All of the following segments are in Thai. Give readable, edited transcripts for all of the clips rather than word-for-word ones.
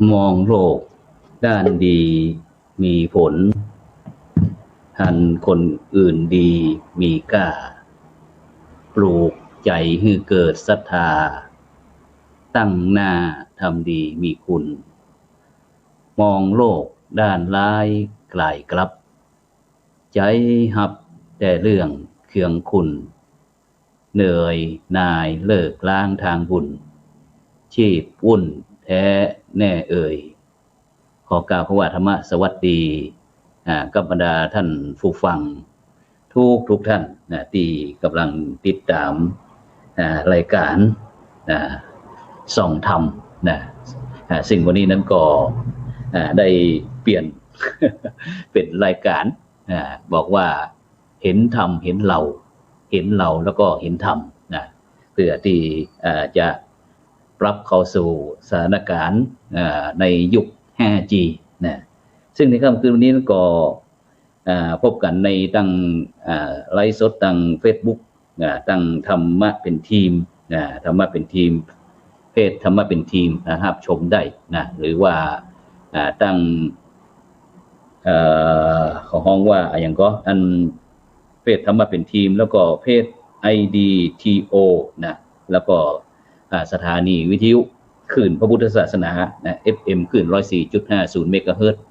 มองโลกด้านดีมีผลหันคนอื่นดีมีค่าปลูกใจให้เกิดศรัทธาตั้งหน้าทำดีมีคุณมองโลกด้านร้ายกลายกลับใจหับแต่เรื่องเคืองคุณเหนื่อยนายเลิกล้างทางบุญชีพวุ่นแท้แน่เอ่ยขอกล่าวพระวาธรรมสวัสดีกับบรรดาท่านผู้ฟังทุกท่านที่กำลังติดตามรายการส่องธรรมซึ่งวันนี้นั้นก็ได้เปลี่ยน เป็นรายการบอกว่าเห็นธรรมเห็นเราแล้วก็เห็นธรรมเพื่อที่จะปรับเข้าสู่สถานการณ์ในยุค 5G ซึ่งในค่ำคืนวันนี้ก็พบกันในตั้งไลฟ์สดตั้ง Facebook ตั้งธรรมะเป็นทีมธรรมะเป็นทีมเพจธรรมะเป็นทีมนะครับชมได้หรือว่าตั้งของห้องว่าอย่างก็อันเพจธรรมะเป็นทีมแล้วก็เพจ IDTO แล้วก็สถานีวิทยุคลื่นพระพุทธศาสนาFM คลื่น 104.50 เมกะเฮิรตซ์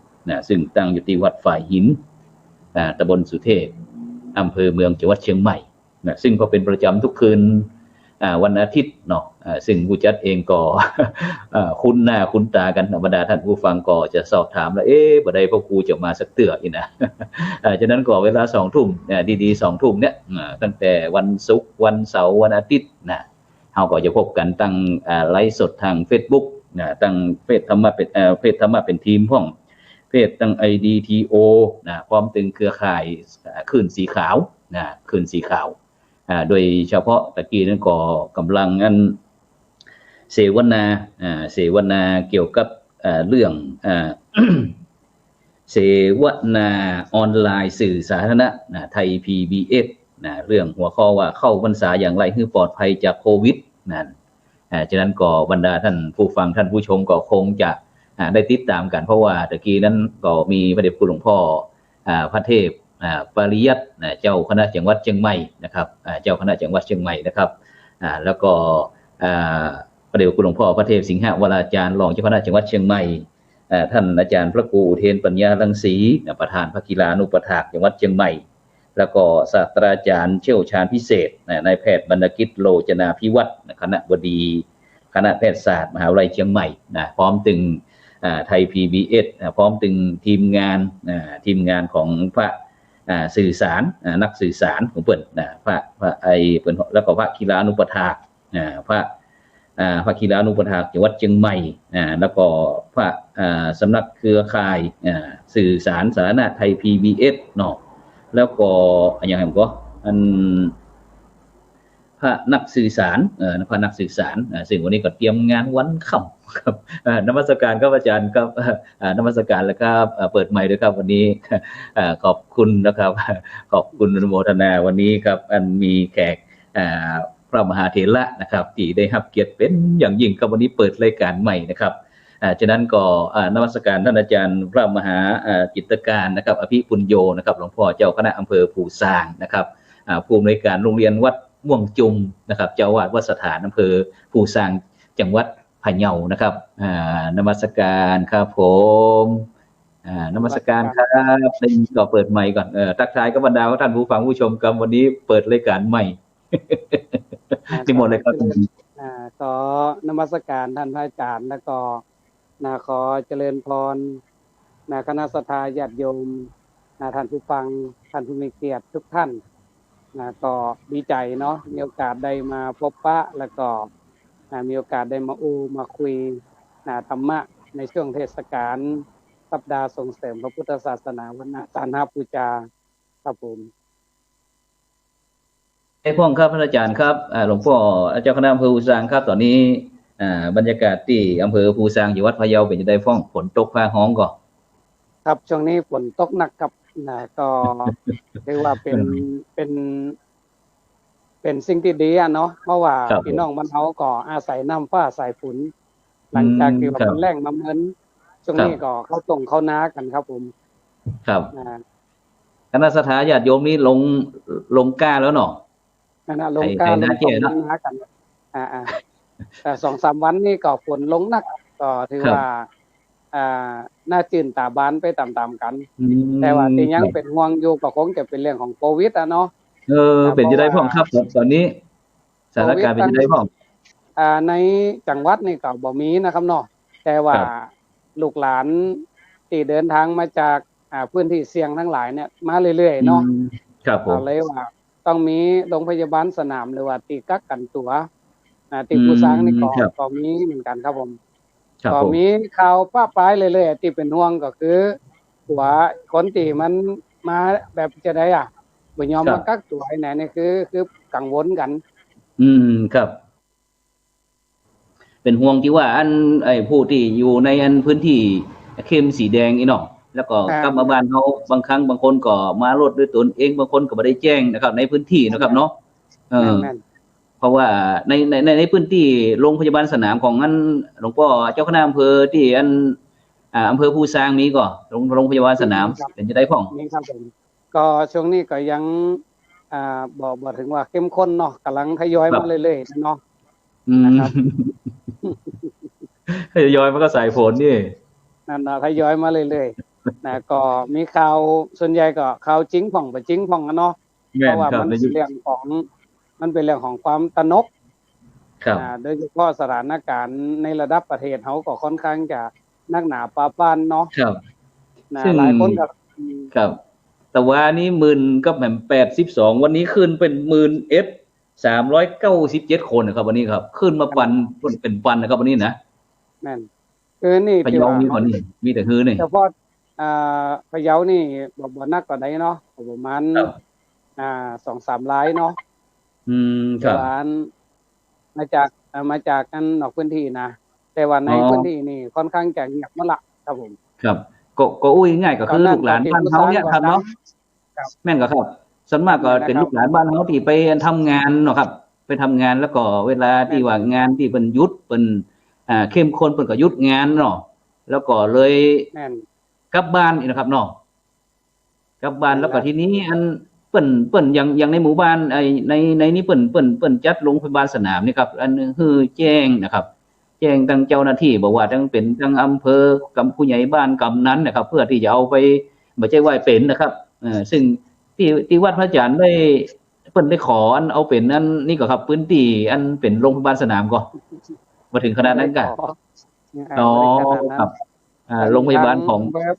ซึ่งตั้งอยู่ที่วัดฝ่ายหินตำบลสุเทพอำเภอเมืองจังหวัดเชียงใหม่ซึ่งก็เป็นประจำทุกคืนวันอาทิตย์เนาะซึ่งผู้จัดเองก็คุ้นหน้าคุ้นตากันธรรมดาท่านผู้ฟังก็จะสอบถามแล้วบ่ได้พ่อครูจะมาสักเตื้ออีกนะฉะนั้นก็เวลา 20:00 นดีๆ 20:00 นเนี่ยตั้งแต่วันศุกร์วันเสาร์วันอาทิตย์เฮาก็จะพบกันตั้งไลฟ์สดทาง Facebook ตั้งเพจธรรมะเป็นเพจธรรมะเป็นทีมพร้อมเพจตั้ง IDTO พร้อมถึงเครือข่ายคลื่นสีขาวคลื่นสีขาวโดยเฉพาะตะกี้นั้นก็กำลังเสวนาเกี่ยวกับเรื่องเสวนาออนไลน์สื่อสาธารณะไทย PBS เรื่องหัวข้อว่าเข้าพรรษาอย่างไรให้ปลอดภัยจากโควิดฉะนั้นก็บรรดาท่านผู้ฟังท่านผู้ชมก็คงจะได้ติดตามกันเพราะว่าตะกี้นั้นก็มีพระเดชคุณหลวงพ่อพระเทพปริยัติเจ้าคณะจังหวัดเชียงใหม่นะครับเจ้าคณะจังหวัดเชียงใหม่นะครับแล้วก็พระเดชคุณหลวงพ่อพระเทพสิงหวราจารย์รองเจ้าคณะจังหวัดเชียงใหม่ท่านอาจารย์พระครูอุเทนปัญญารังสีประธานพระกีฬานุปถากจังหวัดเชียงใหม่แล้วก็ศาสตราจารย์เชี่ยวชาญพิเศษนายแพทย์บรรณกิจโลจนาภิวัฒน์คณบดีคณะแพทยศาสตร์มหาวิทยาลัยเชียงใหม่พร้อมถึงไทย PBS พร้อมถึงทีมงานของพระสื่อสารนักสื่อสารของเพิ่นพระเพิ่นแล้วก็พระกีฬานุปถากพระกีฬานุปถากจังหวัดเชียงใหม่แล้วก็พระสำนักเครือข่ายสื่อสารสาธารณะไทย PBS เนาะแล้วก็อย่างก็อันพระนักสื่อสารพระนักสื่อสารซึ่งวันนี้ก็เตรียมงานวันค่ำครับนมัสการครับอาจารย์ครับนมัสการแล้วครับเปิดไมค์ด้วยครับวันนี้ขอบคุณนะครับขอบคุณอนุโมทนาวันนี้ครับอันมีแขกพระมหาเถระนะครับที่ได้รับเกียรติเป็นอย่างยิ่งครับวันนี้เปิดรายการใหม่นะครับฉะนั้นก็นมัสการท่านอาจารย์พระมหาจิตรการนะครับอภิปุญโญนะครับหลวงพ่อเจ้าคณะอำเภอภูซางนะครับผู้อำนวยการโรงเรียนวัดม่วงจุมนะครับเจ้าวาดวัดสถานอำเภอภูซางจังหวัดพะเยานะครับนมัสการครับผมนมัสการครับได้ก็เปิดไมค์ก่อนทักทายกับบรรดาท่านผู้ฟังผู้ชมกันวันนี้เปิดรายการใหม่ที่หมดเลยครับขอนมัสการท่านพระอาจารย์แล้วก็ขอเจริญพรคณะศรัทธาญาติโยมท่านผู้ฟังท่านผู้มีเกียรติทุกท่านก็ดีใจเนาะมีโอกาสได้มาพบปะแล้วก็มีโอกาสได้มาคุยธรรมะในช่วงเทศกาลสัปดาห์ส่งเสริมพระพุทธศาสนาวันอาจารย์ปูจาครับผมพ่องครับพระอาจารย์ครับหลวงพ่อเจ้าคณะอำเภอภูซางครับตอนนี้บรรยากาศที่อำเภอภูซางจังหวัดพะเยาเป็นจะได้ฟ้องฝนตกฟ้าห้องก่อครับช่วงนี้ฝนตกหนักครับก็เรียกว่าเป็นสิ่งที่ดีเนาะเพราะว่าพี่น้องมันเฮาก็อาศัยน้ำฟ้าสายฝนหลังจากที่ว่ามันแล้งมาเหมือน ช่วงครับนี้ก็เข้าตรงเข้านากันครับผมครับอ่าคณะสัตยาญาติโยมนี่ลงกล้าแล้วเนาะนั่นนะลงกาไทยลงตรงลนาเจ้เนาะงนากันอ่าแต่2-3วันนี้ก็ฝนลงหนักก็ถือว่าครับอ่าน่าจื่นตาบานไปตามๆกันอืแต่ว่าที่คยังรับเป็นห่วงอยู่ก็คงจะเป็นเรื่องของโควิดเนาะเป็นจะได้เพราะว่าพ่องครับตอนนี้สโคถานการณ์เป็นวิดตั้งจะได้พ่องในจังหวัดนี่ก็บ่มีนะครับเนาะแต่ว่าครับลูกหลานที่เดินทางมาจากพื้นที่เสี่ยงทั้งหลายเนี่ยมาเรื่อยๆอืเนาะมครับผก็มเลยว่าต้องมีโรงพยาบาลสนามหรือว่าที่กักกันตัวอืที่ผู้สร้างนี่มครับก็มีเหมือนกันครับผมครับผมก็มีข่าวป้าปรายเรื่อยๆที่เป็นห่วงก็คือว่าคนที่มันมาแบบจะได้บ่ยอมครับมากักตัวให้แหน่นี่คือกังวลกันครับ เป็นห่วงที่ว่าอันไอ้ผู้ที่อยู่ในอันพื้นที่เข้มสีแดงนี่เนาะแล้วก็กลับมาบ้านเขาบางครั้งบางคนก็มารถด้วยตนเองบางคนก็บ่ได้แจ้งนะครับในพื้นที่นะครับเนาะเออแม่นเพราะว่าในพื้นที่โรงพยาบาลสนามของอันหลวงพ่อเจ้าคณะอำเภอที่อันอำเภอภูซางมีก็โรงพยาบาลสนามๆครับ เป็นจะได้พ้องนี่ครับผมก็ช่วงนี้ก็ยังบ่ถึงว่าเข้มข้นเนาะกำลังทยอยครับมาเรื่อยๆเนาะอืม นะครับ ทยอยมันก็สายฝนนี่นั่นน่ะทยอยมาเรื่อยๆก็มีข่าวส่วนใหญ่ก็ข่าวจริงผ่องบ่จริงผ่องเนาะเพแม่นราะว่าครับในยุคมันเป็นเรื่องของความตระหนกครับโดยเฉพาะสถานการณ์ในระดับประเทศเขาก็ค่อนข้างจะหนักหนาปาปานเนาะครับซึ่ง หลายคนก็ครับแต่ว่านี้10,000กับแหม่ม82วันนี้ขึ้นเป็น10,000 397คนนะครับวันนี้ครับขึ้นมาปันเป็นปันนะครับวันนี้นะแม่นคือนี่พะเยาที่ว่ามีกว่านี้มีแต่ฮือนี่เฉพาะพะเยานี่บ่หนักกว่าใดเนาะประมาณครับ2-3รายเนาะครับว่าอันมาจากอันนอกพื้นที่นะแต่ว่าในอ๋อพื้นที่นี่ค่อนข้างจะเงียบหมดละครับผมครับก็อุ้ยง่ายก็ตอนนั้นคือลูกหลานก็ที่ผู้บ้านเฮาสร้างก็เนี่ยครับดังเนาะครับแม่นก็ครับส่วนมากก็แม่นนะครับเป็นลูกหลานบ้านเฮาที่ไปทำงานเนาะครับไปทำงานแล้วก็เวลาแม่นที่ว่างานที่เพิ่นหยุดเพิ่นเข้มข้นเพิ่นก็หยุดงานเนาะแล้วก็เลยแม่นกลับบ้านอีกนะครับเนาะ กลับบ้านนั่นแหละแล้วก็ทีนี้อันเปิ้นอย่างในหมู่บ้านไอ้ในนี้เปิ้นจัดโรงพยาบาลสนามนี่ครับอันฮือแจ้งนะครับแจ้งทางเจ้าหน้าที่บอกว่าทั้งเป็นทางอำเภอกำผู้ใหญ่บ้านกำนันนะครับเพื่อที่จะเอาไปบ่ใช่ว่าเป็นนะครับซึ่งที่วัดพระอาจารย์ได้เปิ้นได้ขออันเอาเป็นอันนี่ก็ครับพื้นที่อันเป็นโรงพยาบาลสนามก็บ่ถึงขนาดนั้นกะบ่ได้ขออ๋อบ่ได้ขนาดนั้นครับทางโรงพยาบาลของเพิ่น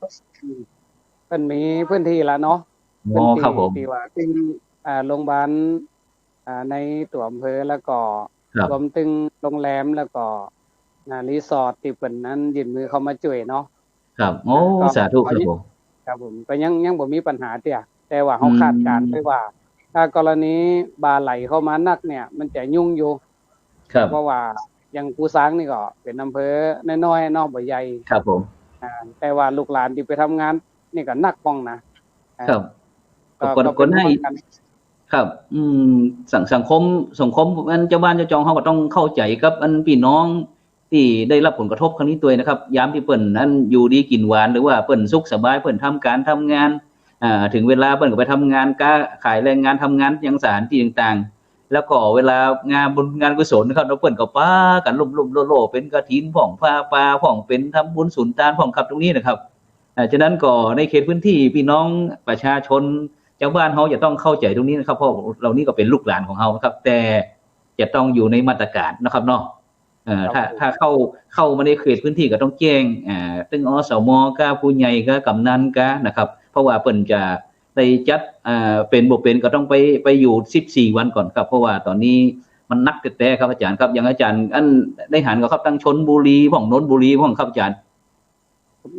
เพิ่นมีพื้นที่แล้วเนาะอ๋อพื้นที่ครับผมที่ว่าซึ่งโรงบาลในตัวอำเภอแล้วก็ครับรวมถึงโรงแรมแล้วก็รีสอร์ทที่เพิ่นนั้นยื่นมือเข้ามาช่วยเนาะครับโอ้ก็สาธุก็ครับผมครับผมก็ยังบ่มีปัญหาเตี้ยแต่ว่าอืเฮาคาดการณ์ไว้มว่าถ้ากรณีบาไหลเข้ามานักเนี่ยมันจะยุ่งอยู่ครับ เพราะว่าอย่างภูซางนี่ก็เป็นอำเภอน้อยๆเนาะบ่ใหญ่ครับผมแต่ว่าลูกหลานที่ไปทำงานนี่ก็หนักป้องนะอ่าครับก็เป็นได้ห่วงกันครับสังคมอันเจ้าบ้านเจ้าจองเขาก็ต้องเข้าใจกับอันพี่น้องที่ได้รับผลกระทบครั้งนี้ตัวยนะครับยามที่เปิ้นนั้นอยู่ดีกินหวานหรือว่าเปิ้นสุขสบายเปิ้นทำการทำงานถึงเวลาเปิ้นก็ไปทำงานค้าขายแรงงานทำงานยังสถานที่ต่างๆแล้วก็เวลางานบุญงานกุศลนะครับแล้วเปิ้นก็ป้ากันลุ่มๆโลๆเป็นกฐินพ่องผ้าป่าพ่องเป็นทำบุญสุนทานพ่องครับตรงนี้นะครับ ฉะนั้นก็ในเขตพื้นที่พี่น้องประชาชนชาวบ้านเขาจะต้องเข้าใจตรงนี้นะครับเพราะเรานี่ก็เป็นลูกหลานของเขานะครับแต่จะต้องอยู่ในมาตรการนะครับเนาะถ้าเข้ามาในเขตพื้นที่ก็ต้องแจ้งตึงอสมก็ผู้ใหญ่ก็กำนันก็นะครับเพราะว่าเปิ่นจะได้จัดเป็นบ่เป็นก็ต้องไปอยู่14วันก่อนครับเพราะว่าตอนนี้มันนักแต่ครับอาจารย์ครับอย่างอาจารย์อันได้หันก็ครับตั้งชลบุรีพ่องนนทบุรีพ่องครับอาจารย์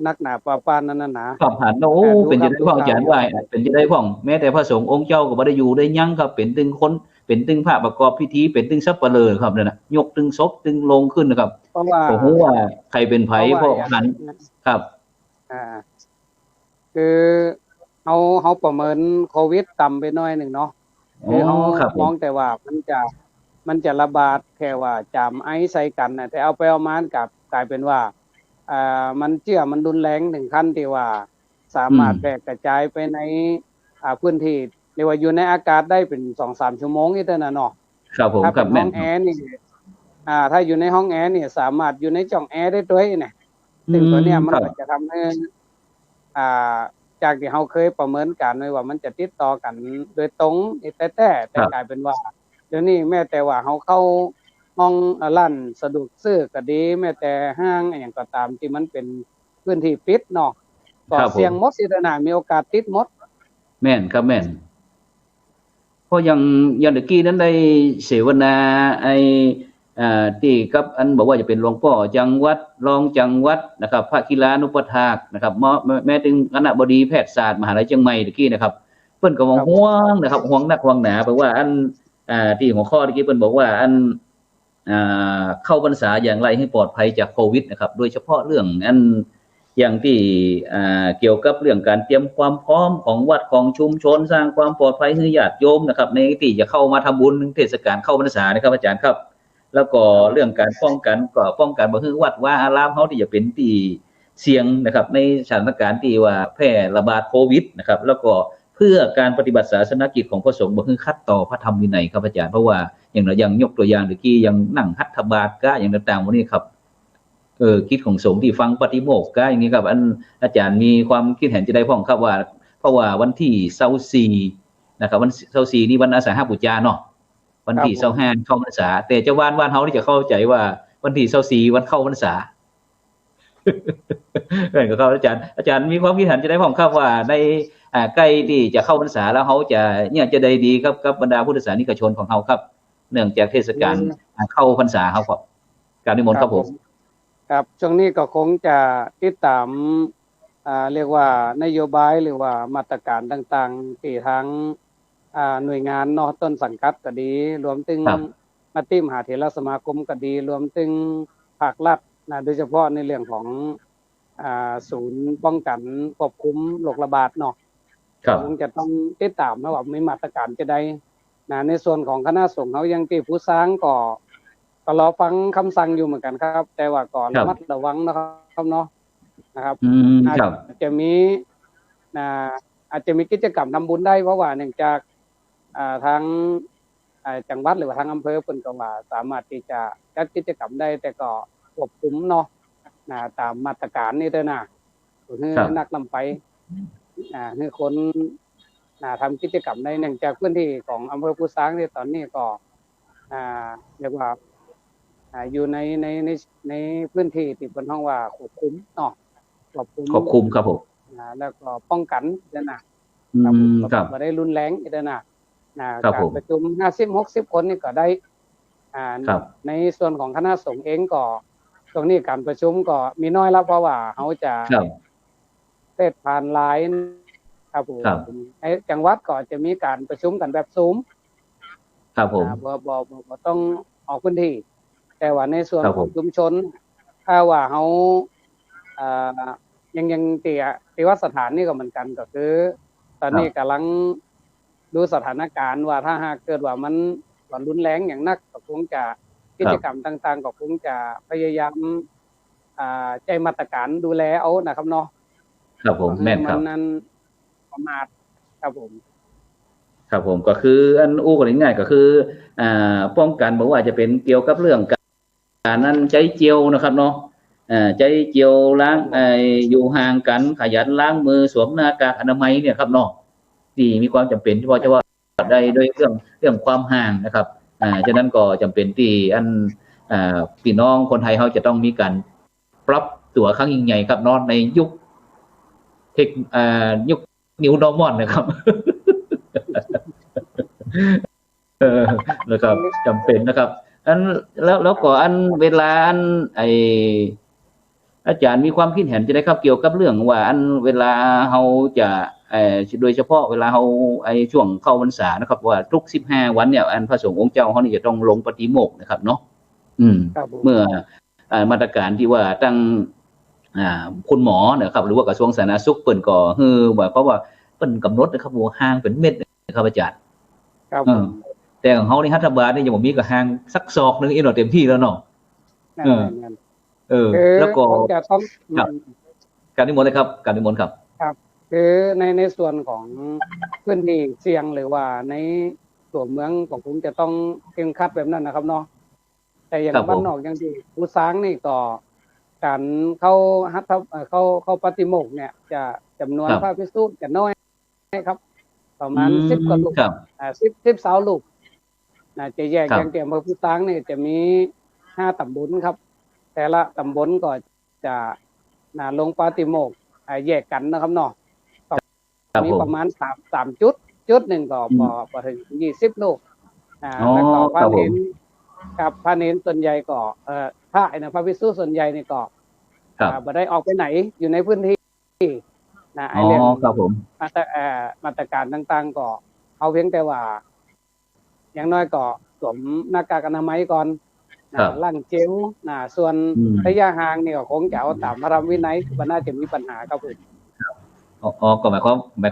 นักหนาปาปานนั่นน่ะหนาครับหันโอ้ดูเป็นครับดูจะได้พ่ออาข่าวอยู่จารย์ว่าเป็นจะได้พ่องแม้แต่พระสงฆ์องค์เจ้าก็บ่ได้อยู่ได้ยั้งครับเป็นตึงคนเป็นตึงพระประกอบพิธีเป็นตึงสัปเหร่อครับนั่นน่ะยกตึงศพตึงลงขึ้นนะครับเพราะว่าบ่ฮู้ว่าใครเป็นไผเพราะอย่างหันครับอ่าคือเฮาประเมินโควิดต่ำไปหน่อยหนึ่งเนาะอ๋อคือเฮาครับผมมองแต่ว่ามันจะระบาดแค่ว่าจามไอใส่กันน่ะแต่เอาไปเอามากลับกลายเป็นว่า มันเจื้อมันรุนแรงถึงขั้นที่ว่าสา อื มารถ ม แพร่กระจายไปในพื้นที่เรียกว่าอยู่ในอากาศได้เป็น 2-3 ชั่วโมงนี่เท่านั้นเนาะ ครับผม ถ้า ค เป็ รับ น แม่ ห้อน ง ค แอ รับ ร์ นี่ ถ้าอยู่ในห้องแอร์นี่สามารถอยู่ในจ่องแอร์ได้ด้วยเนี่ย อื ซึ่งตัวเนี้ย ม มั คน รับ ก็จะทำให้ จากที่เราเคยประเมินการไว้ว่ามันจะติดต่อกันโดยตรงนี่แต่ ครับ กลายเป็นว่าเดี๋ยวนี้แม้แต่ว่าเราเข้าห้องร้านสะดวกซื้อก็ดี แม้แต่ห้างอิหยังก็ตามที่มันเป็นพื้นที่ปิดเนาะ ก็ ครับผ เสี่ยง ม หมดสิเด้อนะมีโอกาสติดหมด แม่นครับ แม่น เพราะอย่างตะกี้นั้นได้เสวนาที่กับอันบอกว่าจะเป็นหลวงพ่อจังหวัดรองจังหวัดนะครับพระกีฬานุปถากนะครับแม้ถึงคณบดีแพทยศาสตร์มหาวิทยาลัยเชียงใหม่ตะกี้นะครับเพิ่นก็ว่า ครับ ห่วงนะครับห่วงนักห่วงหนาเพราะว่าอันที่หัวข้อตะกี้เพิ่นบอกว่าอันเข้าพรรษาอย่างไรให้ปลอดภัยจากโควิดนะครับโดยเฉพาะเรื่องอันอย่างที่เกี่ยวกับเรื่องการเตรียมความพร้อมของวัดของชุมชนสร้างความปลอดภัยให้ญาติโยมนะครับในที่จะเข้ามาทำบุญเทศกาลเข้าพรรษานะครับอาจารย์ครับแล้วก็เรื่องการป้องกันบ่ให้วัดว่าอารามเฮาที่จะเป็นที่เสี่ยงนะครับในสถานการณ์ที่ว่าแพร่ระบาดโควิดนะครับแล้วก็เพื่อการปฏิบัติศาสนกิจของพระสงฆ์บ่ให้ขัดต่อพระธรรมวินัยครับอาจารย์เพราะว่าอย่างยกตัวอย่างตะกี้อย่างนั่งหัตถบาตรก็อย่างต่างๆพวกนี้ครับคิดของสงฆ์ที่ฟังปฏิโมกข์ก็อย่างนี้ครับอาจารย์มีความคิดเห็นจะได้พ้องครับว่าเพราะว่าวันที่24นะครับวัน24นี่วันอาสาฬหบูชาเนาะวันที่25เข้าพรรษาแต่เจ้าบ้านเฮานี่จะเข้าใจว่าวันที่24วันเข้าพรรษา ก็ครับอาจารย์มีความคิดเห็นจะได้พ้องครับว่าในใกล้ที่จะเข้าพรรษาแล้วเฮาจะได้ดีกับบรรดาพุทธศาสนิกชนของเฮาครับเนื่องจากเทศกาลเข้าพรรษาเฮาครับกราบนิมนต์ครับผมครับช่วงนี้ก็คงจะติดตามเรียกว่านโยบายหรือว่ามาตรการต่างๆที่ทางหน่วยงานเนาะต้นสังกัดก็ดีรวมถึงมติมหาเถรสมาคมก็ดีรวมถึงภาครัฐนะโดยเฉพาะในเรื่องของศูนย์ป้องกันควบคุมโรคระบาดเนาะคงจะต้องติดตามว่ามีมาตรการจะได้นะในส่วนของคณะสงฆ์เฮายังที่ผู้สร้างก็รอฟังคำสั่งอยู่เหมือนกันครับแต่ว่าก่อนระมัดระวังนะครับเนาะนะครับอาจจะมีกิจกรรมทำบุญได้เพราะว่าเนื่องจากทางจังหวัดหรือว่าทางอำเภอเพิ่นก็ว่าสามารถที่จะจัดกิจกรรมได้แต่ก็ควบคุมเนาะตามมาตรการนี่เด้อนะคือนักนำไปคือคนทำกิจกรรมได้เนื่องจากพื้นที่ของอำเภอภูซางนี่ตอนนี้ก็เรียกว่าอยู่ในพื้นที่ที่เพิ่นฮ้องว่าควบคุมเนาะควบคุมครับผมแล้วก็ป้องกันเด้อนะครับบ่ได้รุนแรงเด้อนะการประชุม 50-60 คนนี่ก็ได้ในส่วนของคณะสงฆ์เองก็ตรงนี้การประชุมก็มีน้อยแล้วเพราะว่าเฮาจะเทศผ่านไลน์ครับผมในจังหวัดก็จะมีการประชุมกันแบบซูมครับผมบ่ต้องออกพื้นที่แต่ว่าในส่วนของชุมชนถ้าว่าเฮายังติว่าสถานนี่ก็เหมือนกันก็คือตอนนี้กำลังดูสถานการณ์ว่าถ้าหากเกิดว่ามันรุนแรงอย่างนักก็คงจะกิจกรรมต่างๆก็คงจะพยายามใจมาตรการดูแลเอานะครับเนาะครับผมแม่นครับนั้นประมาทครับผมครับผมก็คืออันอู้กันง่ายๆก็คือป้องกันบอกว่าจะเป็นเกี่ยวกับเรื่องการนั้นใจเจียวนะครับเนาะใจเจียวล้างอยู่ห่างกันขยันล้างมือสวมหน้ากากอนามัยเนี่ยครับเนาะที่มีความจำเป็นเฉพาะได้ด้วยเรื่องความห่างนะครับฉะนั้นก็จำเป็นที่อันพี่น้องคนไทยเขาจะต้องมีการปรับตัวครั้งยิ่งใหญ่ครับเนาะในยุคยุคNew Normal นะครับนะครับจำเป็นนะครับอันแล้วก็อันเวลาอันอาจารย์มีความคิดเห็นจะได้ครับเกี่ยวกับเรื่องว่าอันเวลาเฮาจะโดยเฉพาะเวลาเฮาช่วงเข้าพรรษานะครับว่าทุก15วันเนี่ยอันพระสงฆ์องค์เจ้าเฮานี่จะต้องลงปฏิโมกข์นะครับเนาะเมื่อมาตรการที่ว่าตั้งคุณหมอนะครับหรือว่ากระทรวงสาธารณสุขเปิ้นก็เพราะว่าเปิ้นกำหนดนะครับว่าห่างเป็นเม็ดนะครับอาจารย์ครับแต่ของเฮานี่รัฐบาลนี่ยังบ่มีก็ห่างสักศอกนึงอีกเนาะเต็มที่แล้วเนาะ คือแล้วก็คงจะต้องครับการนิมนต์เลยครับการนิมนต์ครับครับคือในส่วนของพื้นที่เสี่ยงหรือว่าในตัวเมืองของผมจะต้องเคร่งครัดแบบนั้นนะครับเนาะแต่อย่างครับผมบ้านนอกอย่างที่ผู้สร้างนี่ก็การเข้าฮัทเข้าปฏิโมกข์เนี่ยจะจำนวนครับพระภิกษุจะน้อยครับประอืมาณ10กว่ามรูปครับ10สาวรูปจะแยกครับอย่างที่อำเภอผู้สร้างนี่จะมี5ตำบลครับแต่ละตำบลก็จะลงปฏิโมกข์แยกกันนะครับเนาะ ครับผมมีประมาณสามจุดหนึ่งก็อืมพอถึง20 ลูกอ๋อแล้วก็พครับผมระเนนกับพระเนนส่วนใหญ่ก็พระนะพระภิกษุส่วนใหญ่นี่ก็ครับบ่ได้ออกไปไหนอยู่ในพื้นที่ไออ๋อเรื่องครับผมมาตรการต่างๆก็เอาเพียงแต่ว่าอย่างน้อยก็สวมหน้ากากอนามัยก่อนครับล้างเจลส่วนอืม ระยะห่างนี่ก็คงจะเอาตามพระธรรมวินัยว่าน่าจะมีปัญหาครับผมอ๋อก็หมายคว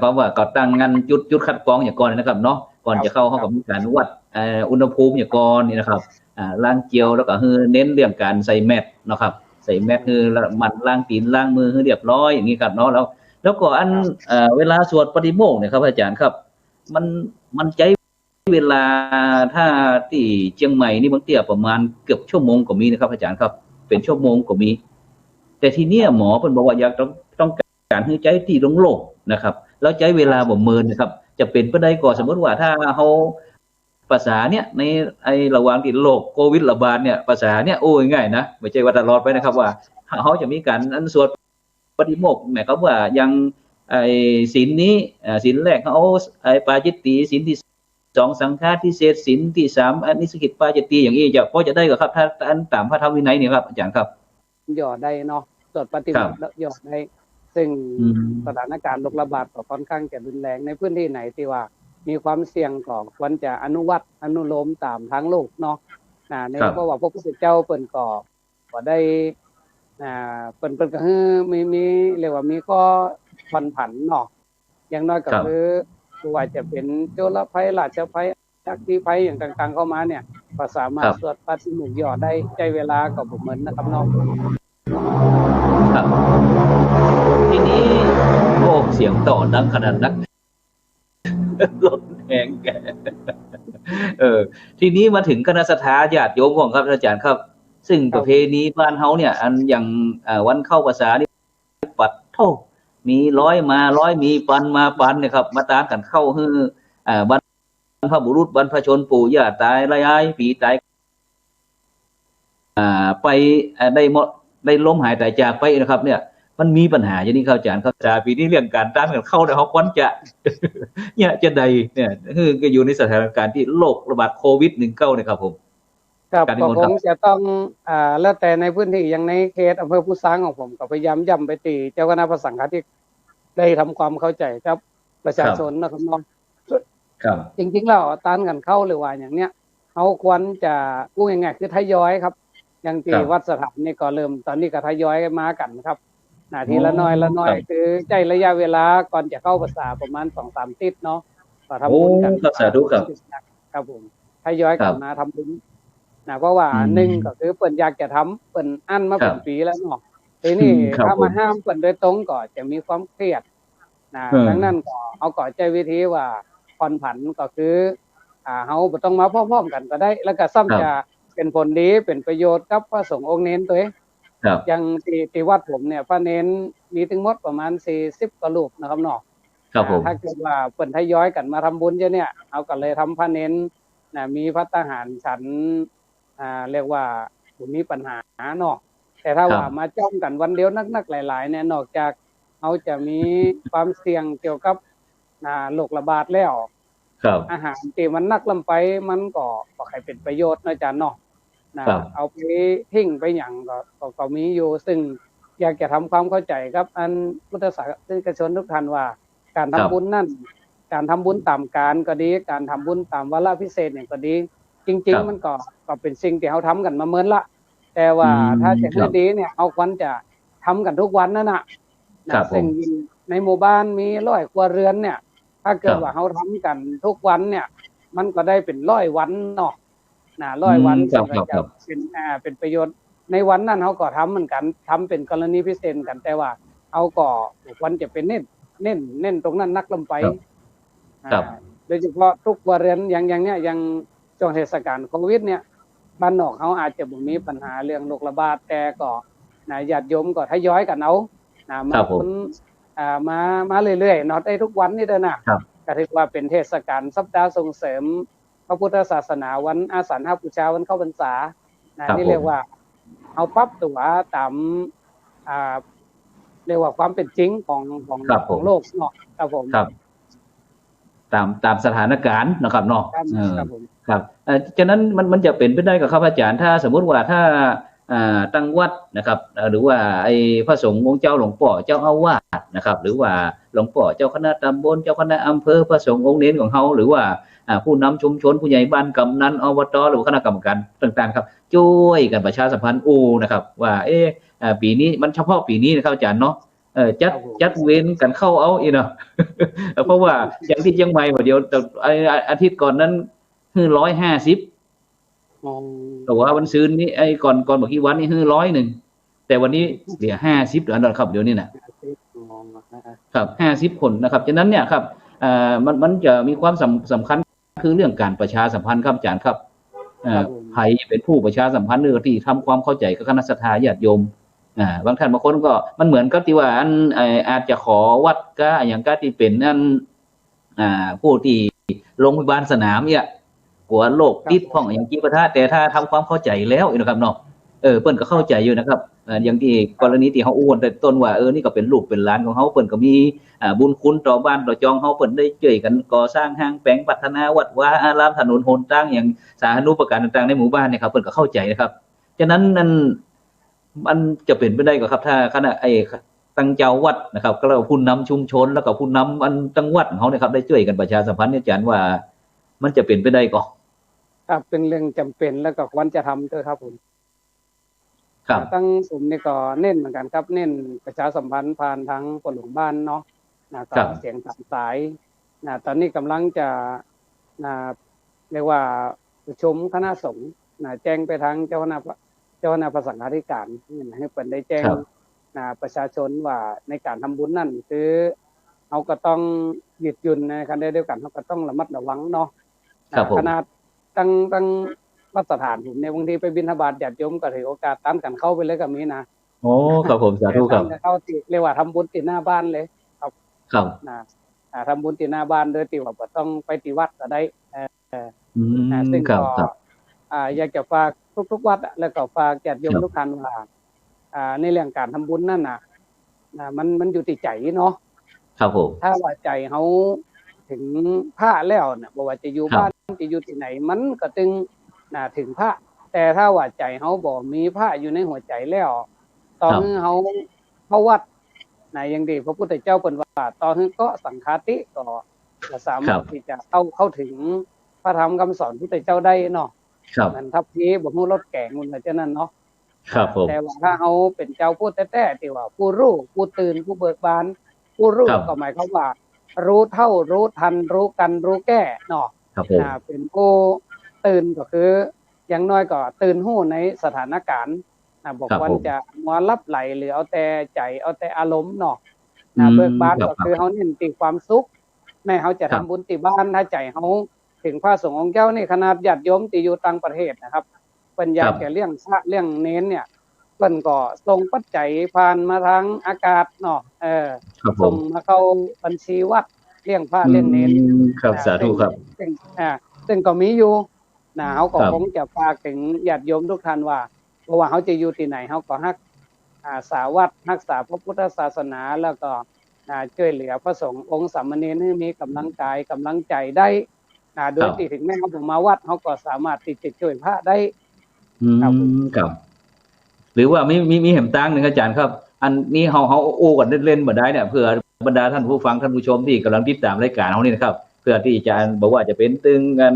ามว่าก็ตั้งงานจุดคัดกรองอย่างก่อนนะครับเนาะก่อนครับจะเข้าห้องกับมีการวัดอุณหภูมิอย่างก่อนนี่นะครับล้างเจลแล้วก็คือเน้นเรื่องการใส่แมสเนาะครับใส่แมสคือมันล้างตีนล้างมือให้เรียบร้อยอย่างนี้ครับเนาะแล้วก็อันครับเวลาสวดปฏิโมกข์เนี่ยครับอาจารย์ครับมันใช้เวลาถ้าที่เชียงใหม่นี่บางเที่ยประมาณเกือบชั่วโมงก็มีนะครับอาจารย์ครับเป็นชั่วโมงก็มีแต่ทีเนี้ยหมอเพิ่นบอกว่าอยากต้องการให้ใจที่โล่งๆนะครับแล้วใช้เวลาบ่เมินนะครับจะเป็นไปได้ก็สมมติว่าถ้าเฮาภาษาเนี่ยในระหว่างที่โรคโควิดระบาดเนี่ยภาษาเนี่ยโอ้ง่ายนะไม่ใช่ว่าตลอดไปนะครับว่าเฮาจะมีการอันสวดปฏิโมกข์หมายความว่ายังไอ้ศีลนี้ศีลแรกเขาปาจิตติศีลที่2สังฆาทิเศษศีลที่3อนิสกิตปาจิตติอย่างนี้จะพอจะได้ก็ครับถ้าอันตามพระธรรมวินัยเนี่ยครับอาจารย์ครับหยอดได้เนาะตรวจปฏิครับบัติแล้วหยอดได้ซึ่งอืสถานการณ์โรคระบาดก็ค่อนข้างจะรุนแรงในพื้นที่ไหนที่ว่ามีความเสี่ยงก็ควรจะอนุโลมตามทางโลกเนาะในครับเพราะว่าพระพุทธเจ้าเปิ่นก็ได้เปิ่นก็คือมีเรียกว่ามีข้อผ่อนผันเนาะอย่างน้อยก็ครับคือว่าจะเป็นโจรภัยราชภัยอัคคีภัยอย่างต่างๆเข้ามาเนี่ยก็สามารถครับสวดปฏิโมกข์หยอดได้ใช้เวลาก็บ่เหมือนนะครับเนาะครับทีนี้โอ้เสียงต่อดังขนาดนักรถแหงแกเออทีนี้มาถึงคณะสถาญาติโยมของครับอาจารย์ครับซึ่งประเพครับณีบ้านเฮาเนี่ยอันอย่างวันเข้าพรรษานี่ปัดโทมีร้อยมาร้อยมีปันมาปันเนี่ยครับมาตามกันเข้าฮือบรรพบุรุษบรรพชนปู่ย่าตายายผีตายไปได้ล้มหายตายจากไปนะครับเนี่ยมันมีปัญหาอย่างนี้ครับอาจารย์ครับปีนี้เรื่องการตามกันเข้าเนี่ยเขาควรจะเนี่ยจะใดเนี่ยคือก็อยู่ในสถานการณ์ที่โรคระบาดโควิด19เนี่ยครับผมครับการนิก็คงมนต์ครับจะต้องแล้วแต่ในพื้นที่อย่างในเขตอำเภอพุทธางของผมก็พยายามย้ำไปตีเจ้าคณะพระสังฆาธิการได้ทำความเข้าใจครับประชาชนนะครับเนาะครับจริงๆแล้วต้านกันเข้าหรือว่าอย่างเนี้ยเขาควรจะพูดง่ายๆคือทยอยครับอย่างที่วัดสถานนี่ก็เริ่มตอนนี้ก็ทยอยมากันครับทีละน้อยละน้อยคือใจระยะเวลาก่อนจะเข้าพรรษาประมาณ2-3ติดเนาะก็โอ้ทำบุญกันครับสาธุครับครับผมทยอยกันครับมาทำบุญเพราะว่าอืหนึ่งมก็คือเปิ่นอยากจะทำเปิ่นอั้นมาครับเป็นปีแล้วเนาะทีนี้ครับถ้าผมมาห้ามเปิ่นโดยตรงก็จะมีความเครียดดังนั้นก็เอาก่อใจวิธีว่าผ่อนผันก็คือเฮาบ่ต้องมาพร้อมๆกันก็ได้แล้วก็ซ้ำจะเป็นผลดีเป็นประโยชน์กับพระสงฆ์องค์เน้นตัวเองครับอย่างที่วัดผมเนี่ยพระเน้นมีถึงหมดประมาณ40กว่ารูปนะครับเนาะครับผมถ้าเกิดว่าเปิ่นทยอยกันมาทำบุญเนี่ยเอาก็เลยทำพระเน้นมีภัตตาหารฉันเรียกว่าบ่มีปัญหาเนาะแต่ถ้าว่ามาจ้องกันวันเดียวนักๆหลายๆเนี่ยนอกจากเขาจะมีความเสี่ยงเกี่ยวกับโรคระบาดแล้วครับอาหารที่มันนักลำไปมันก็บ่ค่อยเป็นประโยชน์เนาะอาจารย์เนาะครับเอาไปทิ้งไปหยังก็มีอยู่ซึ่งอยากจะทำความเข้าใจกับอันพุทธศาสนิกชนทุกท่านว่าการทำบุญนั่นการทำบุญตามการก็ดีการทำบุญตามวาระพิเศษเนี่ยก็ดีจริงๆมันก็เป็นสิ่งที่เขาทำกันมาเมินละแต่ว่าถ้าจะให้ดีเนี่ยเอาควรจะทำกันทุกวันนั่นน่ะซึ่งในหมู่บ้านมี100 ครัวเรือนเนี่ยถ้าเกิดว่าเขาทำกันทุกวันเนี่ยมันก็ได้เป็น100 วันเนาะ100 วันซึ่งก็จะเป็นประโยชน์ ในวันนั้นเขาก็ทำเหมือนกันทำเป็นกรณีพิเศษกันแต่ว่าเอาก็วันจะเป็นเน้นตรงนั้นนักลงไปครับโดยเฉพาะทุกวันเรียนอย่างเนี้ยอย่างช่วงเทศกาลโควิดเนี่ยบ้านนอกเขาอาจจะบ่มีปัญหาเรื่องโรคระบาดแต่ก็ญาติโยมก็ทยอยกันเอามาคนมาเรื่อยๆเนาะได้ทุกวันนี่เด้อนะก็ถือว่าเป็นเทศกาลสัปดาห์ส่งเสริมพระพุทธศาสนาวันอาสาฬหบูชาวันเข้าพรรษานี่เรียกว่าเอาปรับตัวตามเรียกว่าความเป็นจริงของโลกเนาะครับผมครับตามสถานการณ์นะครับเนาะครับฉะนั้นมันจะเป็นไปได้กับครับอาจารย์ถ้าสมมุติว่าถ้าตั้งวัดนะครับหรือว่าไอ้พระสงฆ์องค์เจ้าหลวงพ่อเจ้าอาวาสนะครับหรือว่าหลวงพ่อเจ้าคณะตำบลเจ้าคณะอำเภอพระสงฆ์องค์เน้นของเขาหรือว่าผู้นำชุมชนผู้ใหญ่บ้านกำนันอบตหรือคณะกรรมการต่างๆครับช่วยกันประชาสัมพันธ์นะครับว่าปีนี้มันเฉพาะปีนี้นะครับอาจารย์เนาะจัดเว้นกันเข้าเอาอีเนาะเพราะว่าอย่างที่เชียงใหม่เดี๋ยวอาทิตย์ก่อนนั้นคือ150แต่ว่าวันซื้อนี้ก่อนเมื่อกี้วันนี้คือ100แต่วันนี้เหลือ50แล้วนะครับเดี๋ยวนี้นะครับ50คนนะครับฉะนั้นเนี่ยครับมันจะมีความสำคัญคือเรื่องการประชาสัมพันธ์ครับอาจารย์ครับใครเป็นผู้ประชาสัมพันธ์หรือที่ทำความเข้าใจกับคณะศรัทธาญาติโยมบางท่านบางคนก็มันเหมือนกับที่ว่าอาจจะขอวัดก็อย่างก็ที่เป็นนั่นผู้ที่โรงพยาบาลสนามเนี่ยกลัวโรคติดพ่องอย่างจีปะทะแต่ถ้าทำความเข้าใจแล้วนะครับเนาะเปิ้นก็เข้าใจอยู่นะครับอย่างที่กรณีที่เขาอ้วนแต่ต้นว่านี่ก็เป็นลูกเป็นหลานของเขาเปิ้นก็มีบุญคุณต่อบ้านต่อจองเขาเปิ้นได้ช่วยกันก่อสร้างห้างแปลงพัฒนาวัดวาอารามถนนหนทางอย่างสาธารณูปการต่างๆในหมู่บ้านเนี่ยครับเปิ้นก็เข้าใจนะครับฉะนั้นมันจะเป็นไปได้ก็ครับถ้าคณะตั้งเจ้าวัดนะครับก็เราผู้นำชุมชนแล้วก็ผู้นำจังหวัดของเขาเนี่ยครับได้ช่วยกันประชาสัมพันธ์อาจารย์ว่ามันจะเป็นไปได้ก็ครับเป็นเรื่องจำเป็นแล้วก็ควรจะทำด้วยครับผมครับตั้งผมนี่ก็เน้นเหมือนกันครับเน้นประชาสัมพันธ์ผ่านทางคนหลวงบ้านเนาะก็เสียงตามสายตอนนี้กำลังจะเรียกว่าประชุมคณะสงฆ์แจ้งไปทางเจ้าคณะพระสังฆาธิการให้เปิดได้แจ้งประชาชนว่าในการทำบุญนั่นคือเขาก็ต้องยืดหยุ่นในการได้ด้วยกันเขาก็ต้องระมัดระวังเนาะขนาดตั้งมาตรฐานผมเนี่ยบางทีไปบิณฑบาตญาติโยมก็ถือโอกาสตันกันเข้าไปเลยกับนี้นะโอ้ครับผมสาธุครับเข้าติเรียกว่าทำบุญติหน้าบ้านเลยครับทำบุญติหน้าบ้านโดยที่ว่าต้องไปติวัดก็ได้ซึ่งก็อยากจะฝากทุกวัดแล้วก็ฝากญาติโยมทุกท่านว่าในเรื่องการทำบุญนั่นมันอยู่ที่ใจเนาะครับผมถ้าว่าใจเขาถึงพระแล้วเนี่ยบอกว่าจะอยู่บ้านจะอยู่ที่ไหนมันก็ตึงถึงพระแต่ถ้าว่าใจเขาบอกมีพระอยู่ในหัวใจแล้วตอนนี้เขาวัดอย่างดีพระพุทธเจ้าเป็นว่าตอนนี้ก็สังฆาติก็จะสามารถที่จะเข้าถึงพระธรรมคำสอนพระพุทธเจ้าได้เนาะมันทับทีบอกให้รถแก่งมันจะนั่นเนาะแต่ว่าถ้าเขาเป็นเจ้าพูดแต่ที่ว่าผู้รู้ผู้ตื่นผู้เบิกบานผู้รู้ก็หมายความว่ารู้เท่ารู้ทันรู้กันรู้แก้เนาะเป็นผู้ตื่นก็คืออย่างน้อยก็ตื่นหู้ในสถานการณ์บอกว่าจะมัวรับไหลหรือเอาแต่ใจเอาแต่อารมณ์เนาะเบิกบานก็คือเขาเน้นติความสุขแม่เขาจะทำบุญติบ้านถ้าใจเขาถึงพระสงฆ์องค์เจ้านี่ขนาดญาติโยมที่อยู่ต่างประเทศนะครับเป็นอยากจะเลี้ยงพระเลี้ยงเน้นเนี่ยเพิ่นก็ส่งปัจจัยผ่านมาทางอากาศเนาะส่งมาเข้าบัญชีวัดเลี้ยงพระเลี้ยงเน้นครับสาธุครับซึ่งก็มีอยู่เขาก็คงจะฝากถึงญาติโยมทุกท่านว่าเพราะว่าเขาจะอยู่ที่ไหนเขาก็รักษาวัดรักษาพระพุทธศาสนาแล้วก็ช่วยเหลือพระสงฆ์องค์สามเณรให้มีกำลังกายกำลังใจได้โดยที่ถึงแม้เขาถึงมาวัดเขาก็สามารถติดช่วยพระได้ครับหรือว่ามีแหมตั้งหนึ่งอาจารย์ครับอันนี้เขาโอ้กันเล่นๆมาได้เนี่ยเพื่อบรรดาท่านผู้ฟังท่านผู้ชมที่กำลังติดตามรายการเขานี่นะครับเพื่อที่จะบอกว่าจะเป็นตึงงาน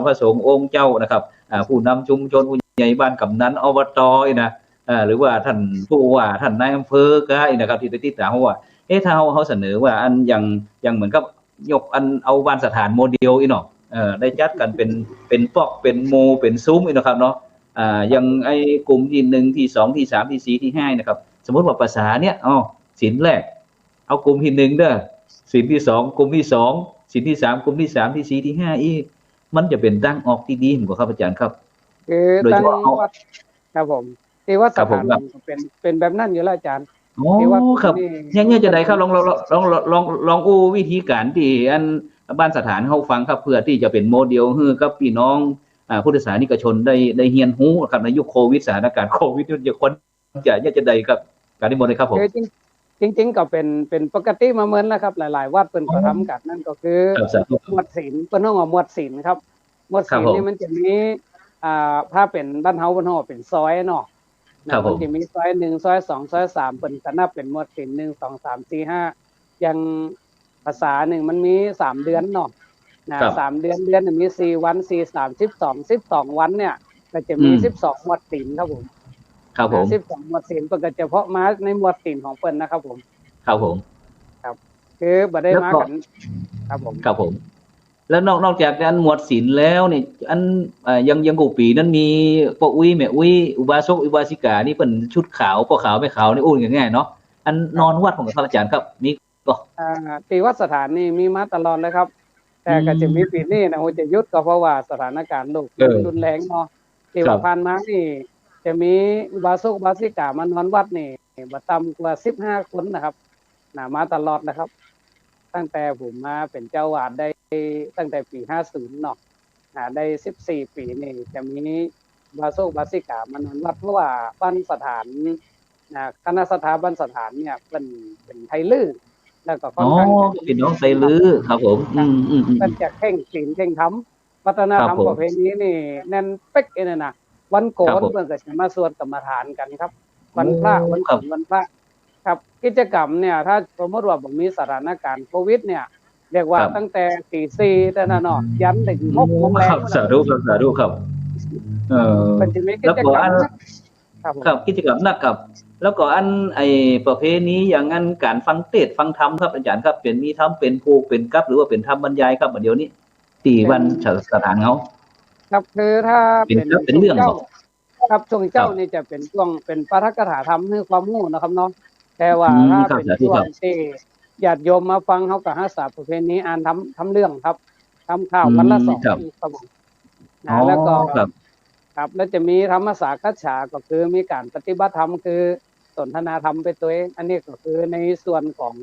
พระสงฆ์องค์เจ้านะครับผู้นำชุมชนผู้ใหญ่บ้านกำนันอบตนะหรือว่าท่านผู้ว่าท่านนายอำเภอก็นะครับที่ติดตามเขาว่าถ้าเขาเสนอว่าอันยังเหมือนกับยกอันเอาบ้านสถานโมเดลเนาะได้จัดกันเป็นปอกเป็นโมเป็นซุ้มนะครับเนาะ อย่างไอ้กลุ่มที่1ที่2ที่3ที่4ที่5นะครับสมมติว่าภาษาเนี่ยศีลแรกเอากลุ่มที่1เด้อศีลที่2กลุ่มที่2ศีลที่3กลุ่มที่3ที่4ที่5อีกมันจะเป็นดังออกที่ดีกว่าครับอาจารย์ครับคือโดยเฉตั้งพาะเอาวัดครับผมที่วัดครับผมสถานครับเป็นแบบนั้นอยู่แล้วอาจารย์อ๋อที่ว่าครับนี่เนี่ยจะมันเป็นได้ครับลองอู้วิธีการที่อันบ้านสถานเฮาฟังครับเพื่อที่จะเป็นโมเดลให้กับพี่น้องพุทธศาสนิกชนได้เรียนรู้ครับในยุคโควิดสถานการณ์โควิดจะคนจะได้ครับการนิมนต์เลยครับผมคือจริงก็เป็นปกติมาเหมือนแล้วครับหลายๆวัดเพิ่นก็ทำกันนั่นก็คือครับสาธุหมวดศีลเพิ่นต้องเอาหมวดศีลครับหมวดครับผมศีลนี่มันจะมีถ้าเป็นบ้านเฮาเป็นซอยเนาะครับผมมันจะมีซอย1ซอย2ซอย3เพิ่นก็นับเป็นหมวดศีล1 2 3 4 5อย่างภาษาหนึ่งมันมี3เดือนเนาะครับ3เดือนหนึ่งมี4วัน4 3 12วันเนี่ยก็จะมี12หมวดศีลครับผมครับผม12หมวดศีลเพิ่นก็เฉพาะมาในหมวดศีลของเพิ่นนะครับผมครับผมครับคือบ่ได้แล้วก็มากันครับผมครับผมแล้วนอกจากอันหมวดศีลแล้วนี่อันยังกูปีนั้นมีพ่ออุ้ยแม่อุ้ยอุบาสกอุบาสิกานี่เป็นชุดขาวพ่อขาวแม่ขาวนี่อุ้ยง่ายๆเนาะอันนอนวัดของพระอาจารย์ครับมีก็ปีวัดสถานนี่มีมาตลอดเลยครับแต่ก็จะมีปีนี้นะโหจะหยุดก็เพราะว่าสถานการณ์โลกมันรุนแรงเนาะที่ว่าผ่านมานี่จะมีอุบาสกอุบาสิกามานอนวัดนี่บ่ต่ำกว่า15คนนะครับมาตลอดนะครับ ตั้งแต่ผมมาเป็นเจ้าวาดได้ตั้งแต่ปี50เนาะได้14ปีนี่จะมีบาโซบาสิกามานอนวัดเพราะว่าบ้านสถานคณะสถาบันสถานเนี่ยเป็นไทยลื้อแล้วก็ค่อนข้างพี่น้องไทยลื้อครับผมมันจะเข่งศีลเข่งธรรมวัฒนธรรมประเพณีนี่แน่นเป๊กเลยนะวันโกนเพิ่นก็จะมาสวดกรรมฐานกันครับวันพระวันศีลวันพระครับกิจกรรมเนี่ยถ้าสมมติว่าบ่มีสถานการณ์โควิดเนี่ยเรียกว่าตั้งแต่ตี4แต่นั้นเนาะยันถึง6 โมงแลงสาธุครับสาธุครับมันจะมีกิจกรรมครับกิจกรรมนักครับแล้วก็อันประเพณีอย่างนั้นการฟังเทศน์ฟังธรรมครับอาจารย์ครับเป็นมีธรรมเป็นผูกเป็นกับหรือว่าเป็นธรรมบรรยายครับเดี๋ยวนี้ตีวันสถานเฮาครับคือถ้าเป็นเรื่องครับช่วงเจ้านี่จะเป็นช่วงเป็นปาฐกถาธรรมให้ความรู้นะครับเนาะแต่ว่าถ้าเป็นช่วงที่ญาติโยมมาฟังเฮาก็หาสาประเพณีอ่านทำเรื่องครับทำข่าววันละ2ครับแล้วก็ครับแล้วจะมีธรรมสากัจฉาก็คือมีการปฏิบัติธรรมคือสนทนาธรรมไปตัวเองอันนี้ก็คือในส่วนของ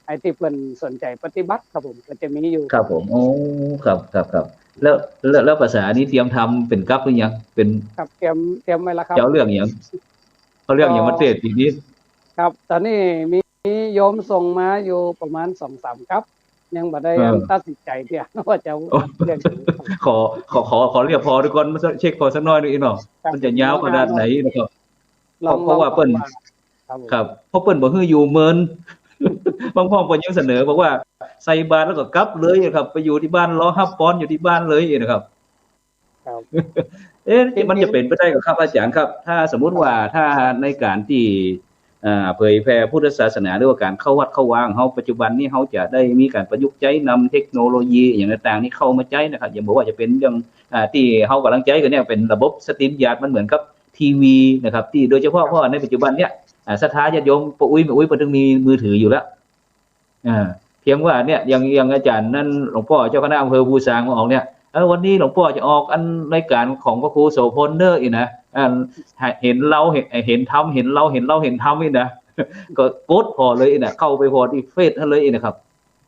ไอ้ที่เพิ่นสนใจปฏิบัติครับผมก็จะมีอยู่ครับผมโอ้ครับแล้วภาษานี้เตรียมทำเป็นกับหรือยังเป็นครับเตรียมไว้แล้วครับเจ้าเรื่องอย่างเขาเรื่องอย่างมาเทศทีนี้ครับตอนนี้มีโยมส่งมาอยู่ประมาณ 2-3 ครับยังบ่ได้ตัดสินใจเที่ยว่าจะเรื่องขอเรียกพอทุกคนมาเช็คพอสักหน่อยนึงเนาะมันจะยาวขนาดไหนนะครับเพราะว่าเปิ้นครับเพราะเปิ้นบ่ฮื้ออยู่เมินบางพ่อเปิ้นยังเสนอบอกว่าใส่บาตรแล้วก็กลับเลยครับไปอยู่ที่บ้านรอรับพรอยู่ที่บ้านเลยนะครับมันจะเป็นไปได้ครับอาจารย์ครับถ้าสมมุติว่าถ้าในการที่เผยแพร่พุทธศาสนาหรือว่าการเข้าวัดเข้าวางเฮาปัจจุบันนี้เฮาจะได้มีการประยุกต์ใช้นำเทคโนโลยีอย่างต่างๆนี้เข้ามาใช้นะครับอย่างบอกว่าจะเป็นอย่างที่เฮากำลังใช้กันเนี่ยเป็นระบบสตรีมยาร์ดมันเหมือนกับทีวีนะครับที่โดยเฉพาะเพราะในปัจจุบันเนี่ยศรัทธาญาติโยมปู่อุ้ยเพิ่นถึงมีมือถืออยู่แล้วเพียงว่าเนี่ยอย่างอาจารย์นั่นหลวงพ่อเจ้าคณะอำเภอภูซางมาออกเนี่ยวันนี้หลวงพ่อจะออกอันรายการของพระครูโสพลเด้ออีกนะเห็นเราเห็นทำเห็นเราเห็นทำอีกนะก็กดพอเลยนะเข้าไปพอที่เฟซเลยนะครับ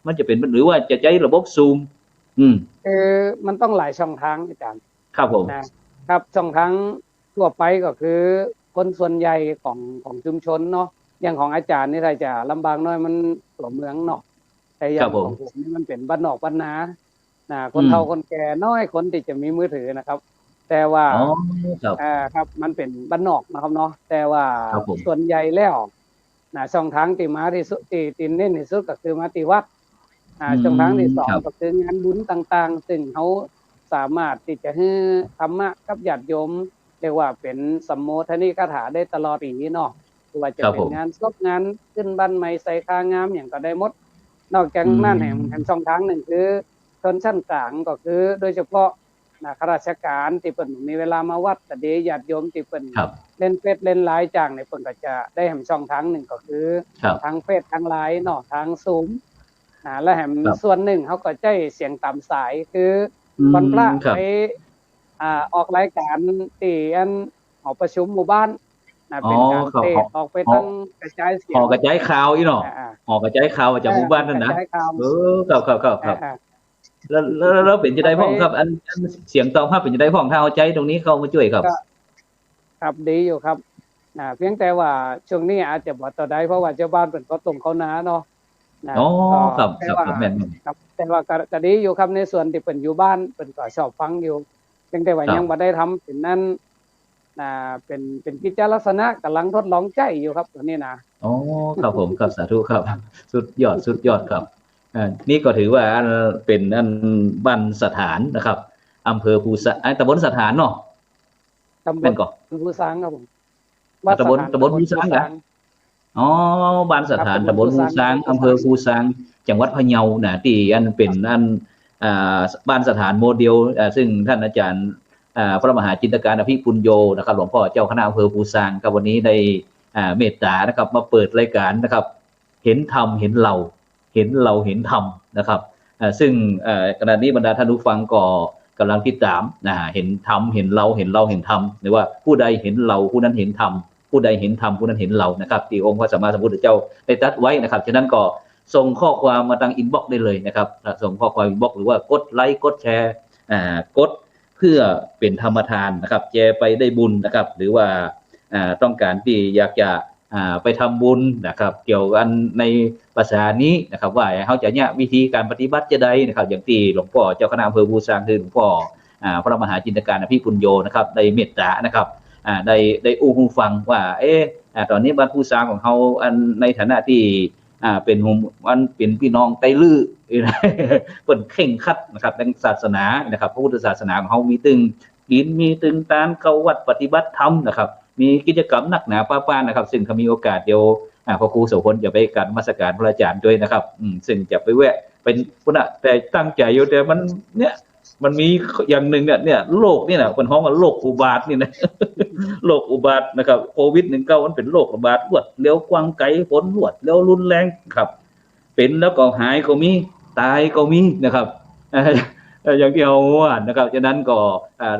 มันจะเป็นหรือว่าจะใช้ระบบซูมมันต้องหลายช่องทางอาจารย์ครับผมครับช่องทางทั่วไปก็คือคนส่วนใหญ่ของชุมชนเนาะอย่างของอาจารย์นี่ถ้าจะลำบากน้อยมันตัวเมืองเนาะแต่อย่างของผมนี่มันเป็นบ้านนอกบ้านนาคนเฒ่าคนแก่น้อยคนที่จะมีมือถือนะครับแต่ว่าครับมันเป็นบ้านนอกนะครับเนาะแต่ว่าส่วนใหญ่แล้วช่องทางที่มาที่สุดที่เน้นที่สุดก็คือมาที่วัดช่องทางที่2ก็คืองานบุญต่างๆซึ่งเขาสามารถที่จะให้ธรรมะกับญาติโยมเรียกว่าเป็นสัมโมทนีคาถาได้ตลอดปีเนาะว่าจะเป็นงานศพงานขึ้นบ้านใหม่ใส่คางามอย่างก็ได้หมดนอกจากนั้นแห่งช่องทางหนึ่งคือชนชั้นกลางก็คือโดยเฉพาะ ข้าราชการที่เพิ่นมีเวลามาวัดก็ดีญาติโยมที่เพิ่นครับเล่นเฟซเล่นไลน์จ้างเนี่ยเพิ่นก็จะได้แหมช่องทางหนึ่งก็คือครับทางเฟซทางไลน์เนาะทาง Zoom และแหมครับส่วนหนึ่งเขาก็ใช้เสียงตามสายคืออืวันพระไปครับออกรายการที่อันหอประชุมหมู่บ้านอ๋อเป็นการครับเทศออกไปหอทางกระจายเสียงหอกระจายข่าวอีเนาะอ่าหอกระจายข่าวจากหมู่บ้านนั่กนนะระจายข่าวครับครับครับครับอ่าแล้วเป็นจะได้เอาไปพ้องครับอันเสียงตอบรับเป็นจะได้พ้องถ้าเอาใจตรงนี้เข้ามาช่วยครับก็ครับดีอยู่ครับเพียงแต่ว่าช่วงนี้อาจจะบ่ต่อได้เพราะว่าเจ้าบ้านเป็นเขาตรงเขานาเนาะอ๋อก็ครับคแต่ว่ารับครับแม่นครับแต่ว่าก็ดีอยู่ครับในส่วนที่เป็นอยู่บ้านเป็นก็ชอบฟังอยู่เพียงแต่ว่าครับยังบ่ได้ทำเป็นนั้นเป็นกิจลักษณะกำลังทดลองใจอยู่ครับตัวนี้นะอ๋อครับผมครับสาธุครับสุดยอดสุดยอดครับนี่ก็ถือว่าเป็นอันบ้านสถานนะครับอำเภอภูสะตำบลสถานเนาะตำบลแม่นก่อภูซางครับผมวัดสถานตำบลภูซางนะ อ๋อบ้านสครับถานตำบลตำบลภูภูซางซางอำเภอภูซางจังหวัดพะเยานะที่อันเป็นอันอ่บ้านสถานโมเดลซึ่งท่านอาจารย์พระมหาจินตการอภิปุญโญนะครับหลวงพ่อเจ้าคณะอำเภอภูซางครับวันนี้ได้เมตตานะครับมาเปิดรายการนะครับเห็นธรรมเห็นเราเห็นเราเห็นธรรมนะครับซึ่งขณะนี้บรรดาท่านผู้ฟังก็กำลังติดตามเห็นธรรมเห็นเราเห็นเราเห็นธรรมหรือว่าผู้ใดเห็นเราผู้นั้นเห็นธรรมผู้ใดเห็นธรรมผู้นั้นเห็นเรานะครับที่องค์พระสัมมาสัมพุทธเจ้าได้ตรัสไว้นะครับฉะนั้นก็ส่งข้อความมาทางอินบ็อกซ์ได้เลยนะครับส่งข้อความอินบ็อกซ์หรือว่ากดไลค์กดแชร์กดเพื่อเป็นธรรมทานนะครับแชร์ไปได้บุญนะครับหรือว่าต้องการที่อยากจะไปทำบุญนะครับเกี่ยวกันในภาษานี้นะครับว่าเขาจะเนี่ยวิธีการปฏิบัติจะได้นะครับอย่างที่หลวงพ่อเจ้าคณะอำเภอภูซางคือหลวงพ่อพระมหาจินตการอภิปุญโญนะครับได้เมตตานะครับได้อู้หูฟังว่าตอนนี้บ้านภูซางของเขาอันในฐานะที่เป็นมันเป็นพี่น้องไตลื้อเป็นเข่งคัดนะครับในศาสนานะครับพระพุทธศาสนาของเขามีตึงศีลมีตึงตานเข้าวัดปฏิบัติธรรมนะครับมีกิจกรรมหนักหนาป้าๆนะครับซึ่งถ้ามีโอกาสเดี๋ยวพระครูโสพลจะไปกราบนมัสการพระอาจารย์ด้วยนะครับซึ่งจะไปแวะเป็นพุทธแต่ตั้งใจอยู่แต่มันเนี่ยมันมีอย่างหนึ่งเนี่ยโรคนี่นะคนฮ้องว่าโรคอุบาทนี่นะโรคอุบาทนะครับโควิด-19มันเป็นโรคอุบาทรวดเร็วกว้างไกลผลรวดเร็วรุนแรงครับเป็นแล้วก็หายก็มีตายก็มีนะครับอย่างที่เราว่านะครับฉะนั้นก็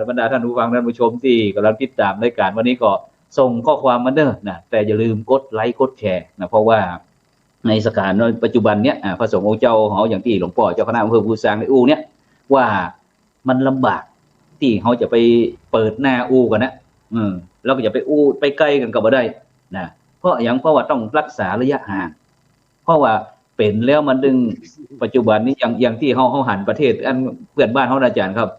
บรรดาท่านผู้ฟังท่านผู้ชมที่กำลังติดตามรายการวันนี้ก็ส่งข้อความมาเด้อนะแต่อย่าลืมกดไลค์กดแชร์นะเพราะว่าในสถานปัจจุบันเนี้ยพระสงฆ์องค์เจ้าเขาอย่างที่หลวงพ่อเจ้าคณะอำเภอภูซางในอู่เนี้ยว่ามันลำบากที่เขาจะไปเปิดหน้าอู่กันนะแล้วก็จะไปอู่ไปใกล้กันก็บ่ได้นะเพราะว่าต้องรักษาระยะห่างเพราะว่าเป็นแล้วมันดึงปัจจุบันนี้อย่างที่เขาหันประเทศอันเพื่อนบ้านเขาอาจารย์ครับ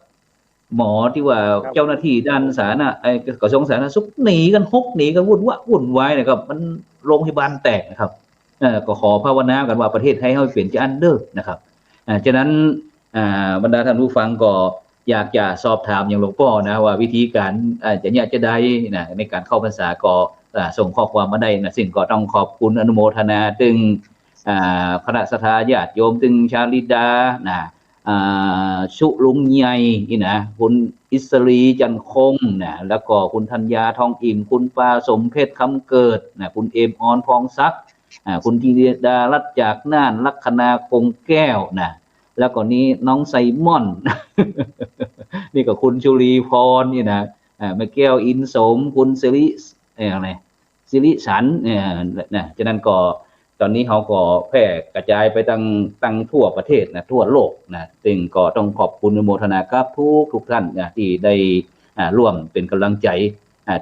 หมอที่ว่าเจ้าหน้าที่ด้านสาธารณกระทรวงสาธารณสุขหนีกันหนีกันวุ่นวายนะครับมันโรงพยาบาลแตกนะครับก็ขอภาวนากันว่าประเทศไทยเขาเปลี่ยนจะอันเด้อนะครับฉะนั้นบรรดาท่านผู้ฟังก็อยากจะสอบถามอย่างหลวงพ่อนะว่าวิธีการจะได้นะในการเข้าพรรษาก็ส่งข้อความมาได้นะซึ่งก็ต้องขอบคุณอนุโมทนาถึงคณะสัทธาญาติโยมถึงชาลิดานะชุลุงใหญ่นี่นะคุณอิสรีจันคงนะแล้วก็คุณธัญญาทองอิ่มคุณปาสมเพชรคำเกิดนะคุณเอมออนทองซักคุณธีดารัตน์จากน่านลัคนาคงแก้วนะแล้วก็นี้น้องไซมอน นี่ก็คุณชุลีพรนี่นะแม่แก้วอินสมคุณสิริอะไรสิริสันนะฉะนั้นก็ตอนนี้เขาก็แพร่กระจายไปตั้งทั่วประเทศนะทั่วโลกนะซึ่งก็ต้องขอบคุณอนุโมทนากับทุกท่านนะที่ได้ร่วมเป็นกำลังใจ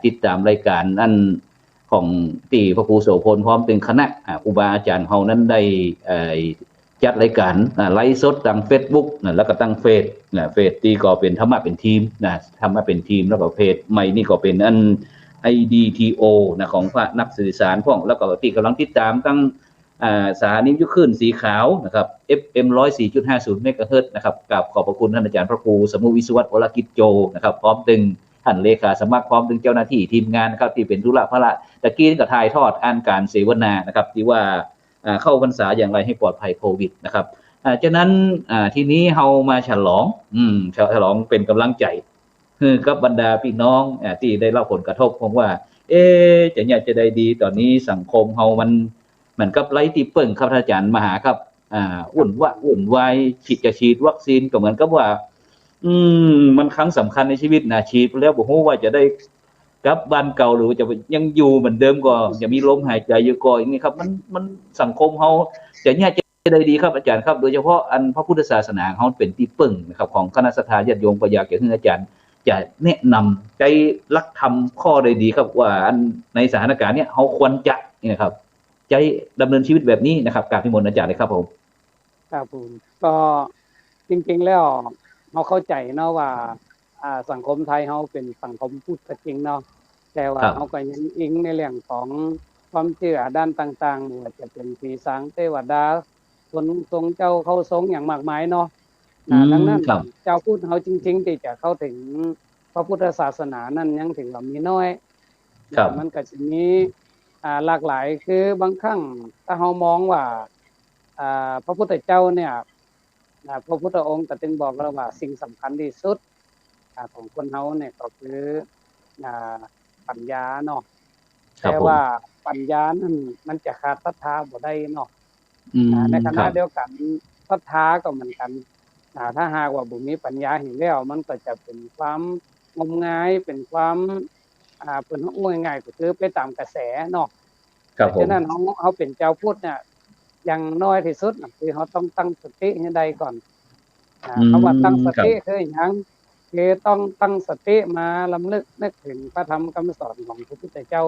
ติดตามรายการอันของที่พระครูโสพลพร้อมเป็นคณะครูบาอาจารย์เขานั้นได้จัดรายการไลฟ์สดทาง Facebook แล้วก็ตั้งเฟซที่ก็เป็นธรรมะเป็นทีมนะธรรมะเป็นทีมแล้วก็เพจใหม่นี่ก็เป็นอัน IDTO นะของพระนักสื่อสารพวกแล้วก็ที่กำลังติดตามตั้งสถานีวิทยุคลื่นสีขาวนะครับ FM 104.50 เมกะเฮิรตซ์นะครับกับขอบพระคุณท่านอาจารย์พระครูสมุวิศวัตรวรกิจโจนะครับพร้อมถึงท่านเลขาสมัครพร้อมถึงเจ้าหน้าที่ทีมงานนะครับที่เป็นธุระพระตะกี้ก็ถ่ายทอดการเสวนานะครับที่ว่าเข้าพรรษาอย่างไรให้ปลอดภัยโควิดนะครับ ฉะนั้นทีนี้เฮามาฉลองฉลองเป็นกำลังใจคือกับบรรดาพี่น้องที่ได้รับผลกระทบผมว่า จะเนี่ยจะได้ดีตอนนี้สังคมเฮามันเหมือนกับไร้ที่เปิ่งครับท่านอาจารย์มหาครับวุ่นวายฉีดวัคซีนก็เหมือนกับว่ามันครั้งสำคัญในชีวิตนะฉีดแล้วบ่ฮู้ว่าจะได้กลับบ้านเก่าหรือจะยังอยู่เหมือนเดิมก็ยังมีลมหายใจอยู่ก็อย่างนี้ครับมันสังคมเฮาจะเนี่ยจะได้ดีครับอาจารย์ครับโดยเฉพาะอันพระพุทธศาสนาเฮาเป็นที่เปิ่งนะครับของคณะสัตยาญาติโยมก็อยากจะให้อาจารย์จะแนะนำใจรักธรรมข้อใดดีครับว่าอันในสถานการณ์เนี้ยเฮาควรจะนี่นะครับใจดำเนินชีวิตแบบนี้นะครับกราบนิมนต์อาจารย์เลยครับผมครับผมก็จริงๆแล้วเราเข้าใจเนาะว่าสังคมไทยเราเป็นสังคมพุทธจริงเนาะแต่ว่าเราก็ยังอิงในเรื่องของความเชื่อด้านต่างๆไม่ว่าจะเป็นผีสางเทวดาคนทรงเจ้าเข้าทรงอย่างมากมายเนาะดังนั้นเจ้าพุทธเราจริงๆที่จะเข้าถึงพระพุทธศาสนานั้นยังถึงว่ามีน้อยมันก็จะมีหลากหลายคือบางครั้งถ้าเรามองว่าพระพุทธเจ้าเนี่ยพระพุทธองค์ก็จึงบอกเราว่าสิ่งสำคัญที่สุดของคนเฮาเนี่ยก็คือปัญญาเนาะแต่ว่าปัญญานั้นมันจะขาดศรัทธาบ่ได้เนาะในขณะเดียวกันศรัทธาก็เหมือนกันถ้าหากว่าบ่มีปัญญาเห็นแล้วมันก็จะเป็นความงมงายเป็นความเป็นง่ายๆก็คือไปตามกระแสเนาะฉะนั้นเฮาเป็นเจ้าพุทธเนี่ยอย่างน้อยที่สุดคือเขาต้องตั้งสติให้ได้ก่อนคำว่าตั้งสติคืออย่างคือต้องตั้งสติมาลำลึกนึกถึงพระธรรมคำสอนของพระพุทธเจ้า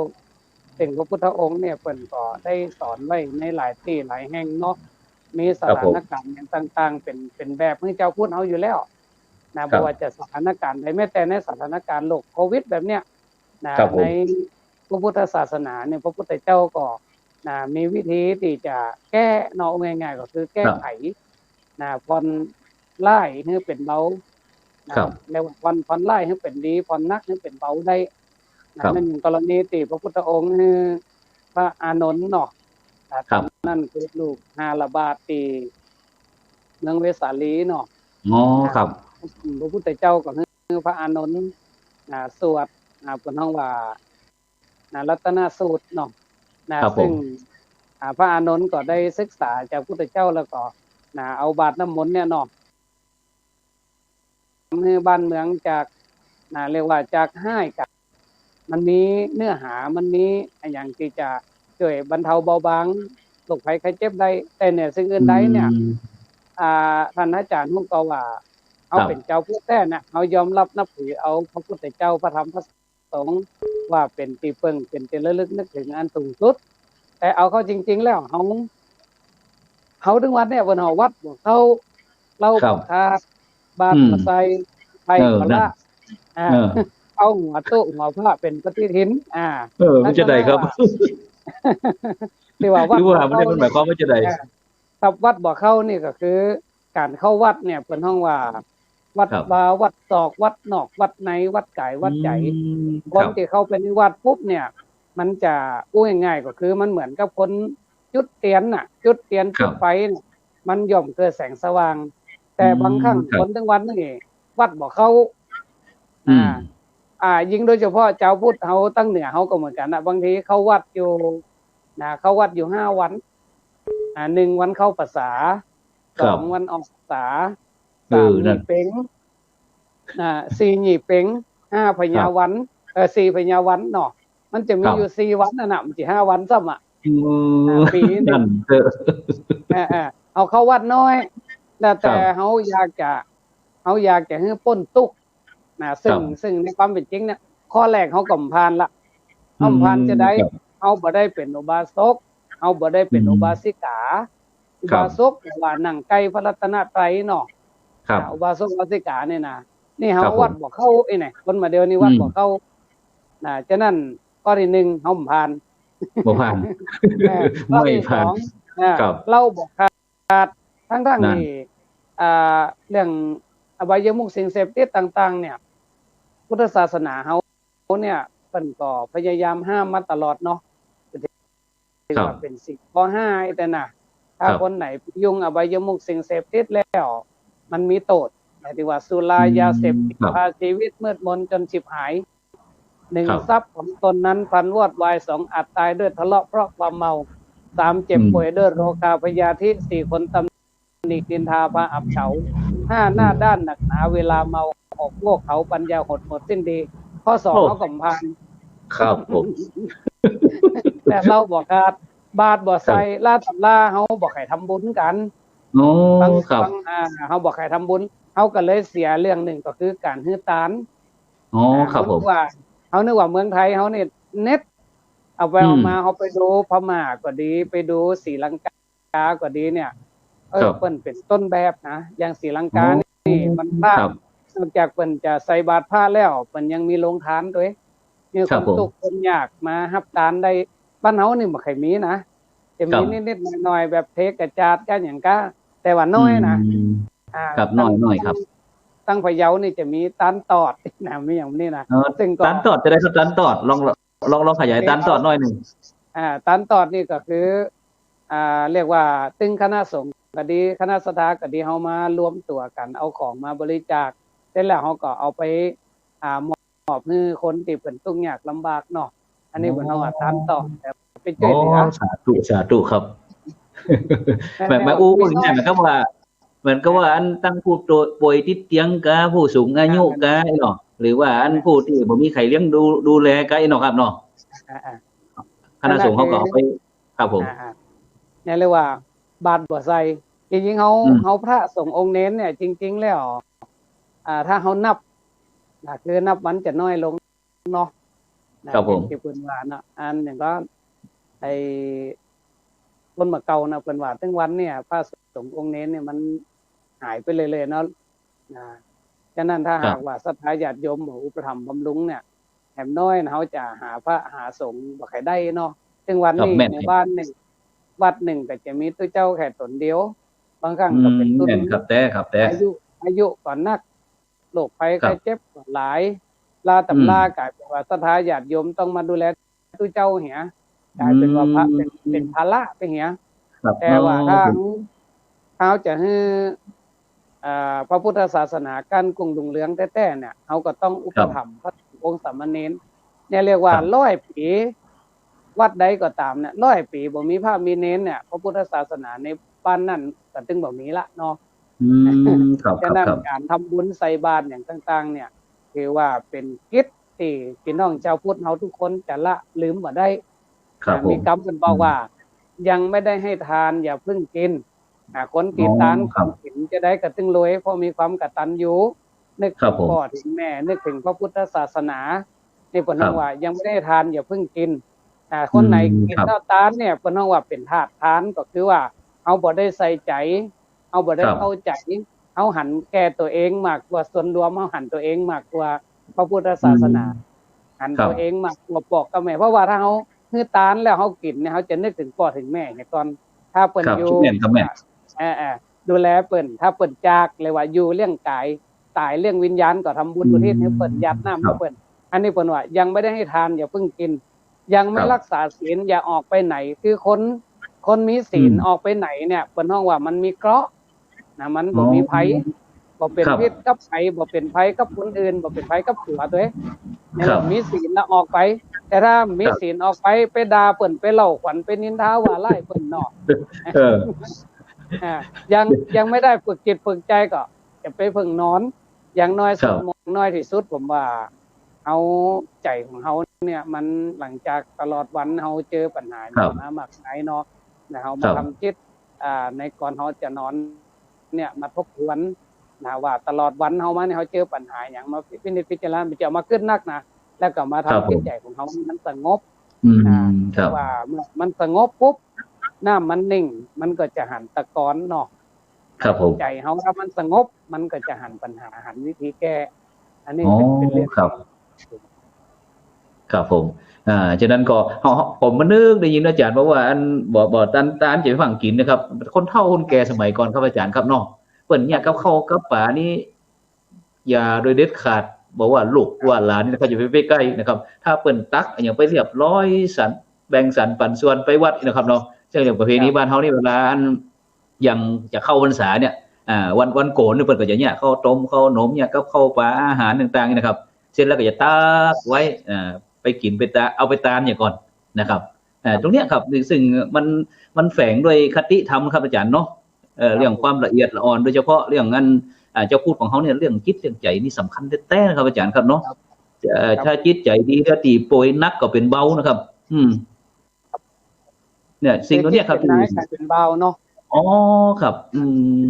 ซึ่งพระพุทธองค์เนี่ยเพิ่นก็ได้สอนไว้ในหลายที่หลายแห่งเนาะมีสถานการณ์ต่างๆเป็นแบบให้เจ้าพูดเอาอยู่แล้วบ่ว่าจะสถานการณ์ใดแม้แต่ในสถานการณ์โรคโควิดแบบเนี้ยในพระพุทธศาสนาเนี่ยพระพุทธเจ้าก็มีวิธีที่จะแก้เนาะง่ายๆก็คือแก้ไขผ่อนไล่ให้เป็นเบาแล้วผ่อนไล่ให้เป็นดีผ่อนนักให้เป็นเบาได้นั่นกรณีที่พระพุทธองค์พระอานนท์เนาะนั่นคือลูก5 ระบาดที่เมืองเวสาลีเนาะครับพระพุทธเจ้าก็คือพระอานนท์สวดเพิ่นเฮาว่ารัตนสูตรเนาะซึ่งพระอานนท์ก็ได้ศึกษาจากพระพุทธเจ้าแล้วก็เอาบาตรน้ำมนต์เนี่ยเนาะให้บ้านเมืองจากเรียกว่าจากห้ายกับมันมีเนื้อหามันมีอย่างที่จะช่วยบรรเทาเบาบางโรคภัยไข้เจ็บได้แต่เนี่ยสิ่งอื่นใดเนี่ยท่านอาจารย์ฮู้ก็ว่าเอาเป็นเจ้าพุทธแท้น่ะเฮายอมรับนับถือเอาพระพุทธเจ้าพระธรรมพระสงฆ์ว่าเป็นที่พึ่งเป็นที่ระลึกนึกถึงอันสูงสุดแต่เอาเข้าจริงๆแล้วเฮาถึงวัดเนี่ยเพิ่นเฮาวัดบ่เข้าเล่าบ่คาบาตรมาใส่ไผก็ละเอาหัวโต๊ะหัวพระเป็นปฏิทินมันจะได้ครับที่ว่าวัดมันได้มันหมายความว่าจะได้ครับวัดบ่เข้านี่ก็คือการเข้าวัดเนี่ยเพิ่นฮ้องว่าวัดวาวัดศอกวัดนอกวัดในวัดกายวัดใจคนที่เข้าไปในวัดปุ๊บเนี่ยมันจะง่ายๆก็คือมันเหมือนกับคนจุดเทียนน่ะจุดเทียนจุดไฟมันย่อมเกิดแสงสว่างแต่บางครั้งคนทั้งวันนี่วัดบ่เข้ายิ่งโดยเฉพาะเจ้าพุทธเฮาตั้งเหนือเฮาก็เหมือนกันบางทีเข้าวัดอยู่เข้าวัดอยู่5 วัน1 วันเข้าพรรษา2 วันออกพรรษา3นี่เพ็ง4นี่เพ็ง5พญาวัน4พญาวันเนาะมันจะมีอยู่4 วันน่ะมันสิ5 วันซ้ำปีนึงเอาเข้าวัดน้อยแต่เฮาอยากจะให้พ้นทุกข์ซึ่งในความเป็นจริงเนี่ยข้อแรกเฮาก็ผ่านละเฮาผ่านจะได้เฮาบ่ได้เป็นอุบาสกเฮาบ่ได้เป็นอุบาสิกาอุบาสกว่านั่งใกล้พระรัตนตรัยเนาะอุบาสกอุบาสิกาเนี่ยนะนี่เฮาวัดบ่เข้าไอ้นี่คนมาเดียวนี่วัดบ่เข้าฉะนั้นข้อที่1เฮาผ่านบ่ผ่านไม่ผ่านเราบ่ขาดทั้งๆนี่เรื่องอบายมุขสิ่งเสพติดต่างๆเนี่ยพุทธศาสนาเฮาเนี่ยเพิ่นก็พยายามห้ามมาตลอดเนาะถือว่าเป็นสิ่งข้อ5แต่น่ะ ถ้าคนไหนยุ่งอบายมุขสิ่งเสพติดแล้วมันมีโทษหมายถึงว่าสุรายาเสพติดพาชีวิตมืดมนจนฉิบหาย1ทรัพย์ของตนนั้นพันวอดวาย2อาจตายด้วยทะเลาะเพราะความเมา3เจ็บป่วยด้วยโรคาพยาธิ4คนตำหนินินทาพาอับเฉา5หน้าด้านหนักหนาเวลาเมาออกโง่เขาปัญญาหดหมดสิ้นดีข้อ2เขากำพานครับผมแต่เราบอกว่าบาทบ่ใส่ลาตำลาเฮาบอกให้ทำบุญกันโอ้ครับเฮาบอกให้ทำบุญเฮาก็เลยเสียเรื่องหนึ่งก็คือการฮื้อตานอ๋อครับผมว่าเฮานึกว่าเมืองไทยเฮาเนี่ยเน็ตเอาไปเอามาเฮาไปดูพม่าก็ดีไปดูศรีลังกาก็ดีเนี่ยเพิ่นเป็นต้นแบบนะอย่างศรีลังกานี่มันพลาดนอกจากเพิ่นจะใส่บาตรพระแล้วเพิ่นยังมีโรงทานด้วยมีคนทุกข์คนยากมารับทานได้บ้านเฮานี่บ่ค่อยมีนะจะมีนิดๆหน่อยๆแบบเทกระจาดกันหยังก็แต่ว่าน้อยนะครับน้อยครับตั้งพะเยานี่จะมีตานตอดนะมีอย่างนี้นะซึ่งตานตอดจะได้ครับตานตอดลองขยายตานตอดหน่อยนึงตานตอดนี่ก็คือเรียกว่าตึงคณะสงฆ์ก็ดีคณะสถาก็ดีเฮามารวมตัวกันเอาของมาบริจาคเสร็จแล้วเฮาก็เอาไปมอบให้คนที่เพิ่นทุกข์ยากลำบากเนาะอันนี้เพิ่นเฮาว่าตานตอดแต่ไปช่วยเหลือสาธุครับแบบมาอู้อย่างนี้เหมือนกับว่าอันตั้งผู้ป่วยติดเตียงกะผู้สูงอายุกะเนาะหรือว่าอันผู้ที่บ่มีใครเลี้ยงดูแลกะเนาะครับเนาะคณะสงฆ์เฮาก็เอาไปครับผมเนี่ยเรียกว่าบาทบ่ใส่จริงๆเฮาพระสงฆ์องค์เน้นเนี่ยจริงๆแล้วถ้าเฮานับคือนับวันจะน้อยลงเนาะครับผมที่เพิ่นว่าเนาะอันอย่างก็ไอ้คนมาเก่านะเพิ่นว่าถึงวันเนี่ยพระสงฆ์องค์เน้นเนี่ยมันหายไปเลยๆเนาะฉะนั้นถ้าหากว่าศรัทธาญาติโยมบ่อุปถัมภ์บำรุงเนี่ยแหมน้อยนะเฮาจะหาพระหาสงฆ์บ่ค่อยได้เนาะถึงวันนี้ในบ้านนึงวัดหนึ่งก็จะมีตัวเจ้าแค่ตนเดียวบางครั้งก็เป็นต้นครับแต่อายุก่อนนักโรคภัยไข้เจ็บก็หลายลาตำลากลายเป็นว่าศรัทธาญาติโยมต้องมาดูแลตัวเจ้าเหียกลายเป็นว่าพระเป็นภาระไปเหียแต่ว่าถ้าเฮาจะให้พระพุทธศาสนาการกุ้งดุงเรืองแท้ๆเนี่ยเฮาก็ต้องอุปถัมภ์พระองค์สามเณรเนี่ยเรียกว่า100 ปีวัดใดก็ตามเนี่ย100 ปีบ่มีพระมีเณรเนี่ยพระพุทธศาสนาในบ้านนั้นก็ถึงบ่มีละเนาะฉะนั้นการทำบุญใส่บาตรอย่างต่างๆเนี่ยคือว่าเป็นกิจที่พี่น้องชาวพุทธเฮาทุกคนจะละลืมบ่ได้มีคำเพิ่นบอกว่ายังไม่ได้ให้ทานอย่าเพิ่งกินคนติดทานของกินจะได้กระตึงรวยเพราะมีความกตัญญูนึกถึงพ่อถึงแม่นึกถึงพระพุทธศาสนานี่เพิ่นว่ายังไม่ได้ทานอย่าเพิ่งกินคนไหนกินทานเนี่ยเพิ่นว่าเป็นธาตุทานก็คือว่าเอาบ่ได้ใส่ใจเอาบ่ได้เข้าใจเอาหันแก่ตัวเองมากกว่าส่วนรวมเอาหันตัวเองมากกว่าพระพุทธศาสนาหันตัวเองมากกว่าปอกกับแม่เพราะว่าถ้าเฮาคือตานแล้วเฮากินเนี่ยเฮาจะนึกถึงพ่อถึงแม่เนี่ยก่อนถ้าเปิ้นอยู่ดูแลเปิ้นถ้าเปิ้นจากเลยว่าอยู่เรื่องกายตายเรื่องวิญญาณก็ทำบุญอุทิศให้เปิ้นยัดน้ำให้เปิ้นอันนี้เปิ้นว่ายังไม่ได้ให้ทานอย่าเพิ่งกินยังไม่รักษาศีลอย่าออกไปไหนคือคนมีศีลออกไปไหนเนี่ยเปิ้นฮ้องว่ามันมีเคราะห์นะมันบ่มีภัยบ่เป็นพิษกับไผบ่เป็นภัยกับคนอื่นบ่เป็นภัยกับผัวตัวเองนี่แหละมีศีลแล้วออกไปแต่ถ้ามีศีลออกไปด่าเปิ้นไปเล่าขวัญไปนินทาว่าไล่เปิ้นเนาะยังไม่ได้ฝึกจิตฝึกใจก็จะไปฝึกนอนอย่างน้อยสวดมนต์น้อยที่สุดผมว่าเอาใจของเฮาเนี่ยมันหลังจากตลอดวันเฮาเจอปัญหามามากมายเนาะนะเฮามาทำจิตในก่อนเฮาจะนอนเนี่ยมาทบทวนนะว่าตลอดวันเฮามาเนี่ยเฮาเจอปัญหาหยังมาพินิจพิจารณาจะมาขึ้นนักนะแล้วก็มาทำจิตใจของเฮามันสงบว่าเมื่อมันสงบปุ๊บน้ำมันนิ่งมันก็จะหันตะกอนเนาะใจเฮาถ้ามันสงบมันก็จะหันปัญหาหันวิธีแก้อันนี้เป็นเรื่องครับผมฉะนั้นก็ผมมานึกได้ยินอาจารย์บอกว่าอันบ่ตานจะไปฝังกินนะครับคนเฒ่าคนแก่สมัยก่อนครับอาจารย์ครับเนาะเปิ้นเนี่ยกับข้าวกับปลานี่อย่าโดยเด็ดขาดบอกว่าลูกว่าหลานนี่เขาจะไปใกล้นะครับถ้าเปิ้นตักอย่างไปเรียบร้อยสันแบ่งสันปันส่วนไปวัดนะครับเนาะซึ่งอย่างประเพณีบ้านเฮานี่เวลาอัน ยังจะเข้าพรรษาเนี่ยวันโกนเนี่ยเพิ่นก็จะเนี่ยข้าวต้มข้าวหนมเนี่ยก็ข้าวปลาอาหารต่างๆนี่นะครับเสร็จแล้วก็จะตากไว้ไปกินไปตาเอาไปตามเนี่ยก่อนนะครับตรงเนี้ยครับซึ่งมันแฝงด้วยคติธรรมครับอาจารย์เนาะเรื่องความละเอียดละอ่อนโดยเฉพาะเรื่องนั้นเจ้าพูดของเขาเนี่ยเรื่องจิตเรื่องใจนี่สำคัญแท้ๆนะครับอาจารย์ครับเนาะถ้าจิตใจดีถ้าตีโปรยนักก็เป็นเบานะครับเนี่ยสิ่งตัวเนี้ยครับเป็นนายกลายเป็นเบาเนาะอ๋อครับ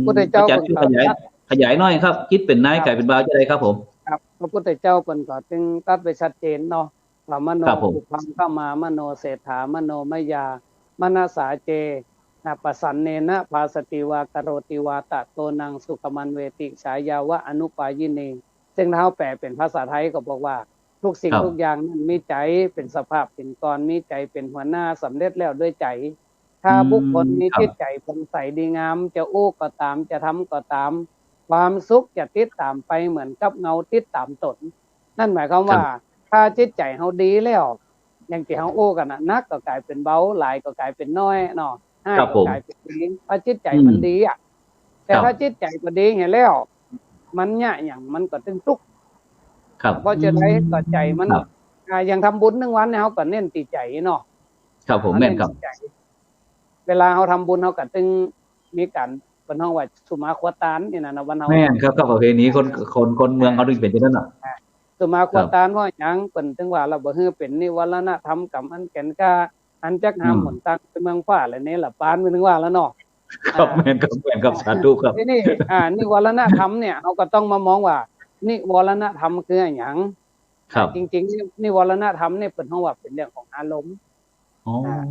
พุทธเจ้าอาจารย์ช่วยขยายหน่อยครับคิดเป็นนายกลายเป็นเบาจะได้ครับผมครับพระพุทธเจ้าเพิ่นก็จึงตัดไว้ชัดเจนเนาะว่ามโนปุพังเข้ามามโนเศรษฐามโนมยามนาสาเจปสันเนนะภาสติวากโรติวาตะโตนังสุขมันเวติฉายาวะอนุปายิเนซึ่งถ้าแปลเป็นภาษาไทยก็บอกว่าทุกสิ่งทุกอย่างนั้นมีใจเป็นสภาพเป็นกรมีใจเป็นหัวหน้าสำเร็จแล้วด้วยใจถ้าบุคคลมีจิตใจผ่องใสดีงามจะโอ้ก็ตามจะทำก็ตามความสุขจะติดตามไปเหมือนกับเงาติดตามตนนั่นหมายความว่าถ้าจิตใจเฮาดีแล้วอย่างที่เฮาโอ้กันน่ะนักก็กลายเป็นเบาหลายก็กลายเป็นน้อยเนาะให้ก็กลายเป็นดีถ้าจิตใจมันดีอ่ะแต่ถ้าจิตใจบ่ดีเห็นแล้วมันยะหยังมันก็ตึงทุกข์เพราะจะได้ก็ใจมันอย่างทำบุญ1วันเนี่ยเฮาก็เน้นที่ใจเนาะครับผมแม่นครับเวลาเฮาทำบุญเฮาก็ตึงมีการเพิ่นเฮาว่าสุมาควตานนี่น่ะนะวันเฮาแม่นครับก็ประเพณีคนเมืองเขาถึงเป็นจังนั้นน่ะสุมาควตานเพราะหยังเพิ่นถึงว่าเราบ่ฮือเป็นนิวรณธรรมกรรมอันแก่นกล้าอันจักหามหนทางไปเมืองฟ้าแล้วนี่ล่ะปานมันถึงว่าแล้วเนาะครับแม่นครับสาธุครับทีนี้นิวรณธรรมเนี่ยเฮาก็ต้องมามองว่านิวรณธรรมคือหยังจริงๆนิวรณธรรมเนี่ยเพิ่นเฮาว่าเป็นเรื่องของอารมณ์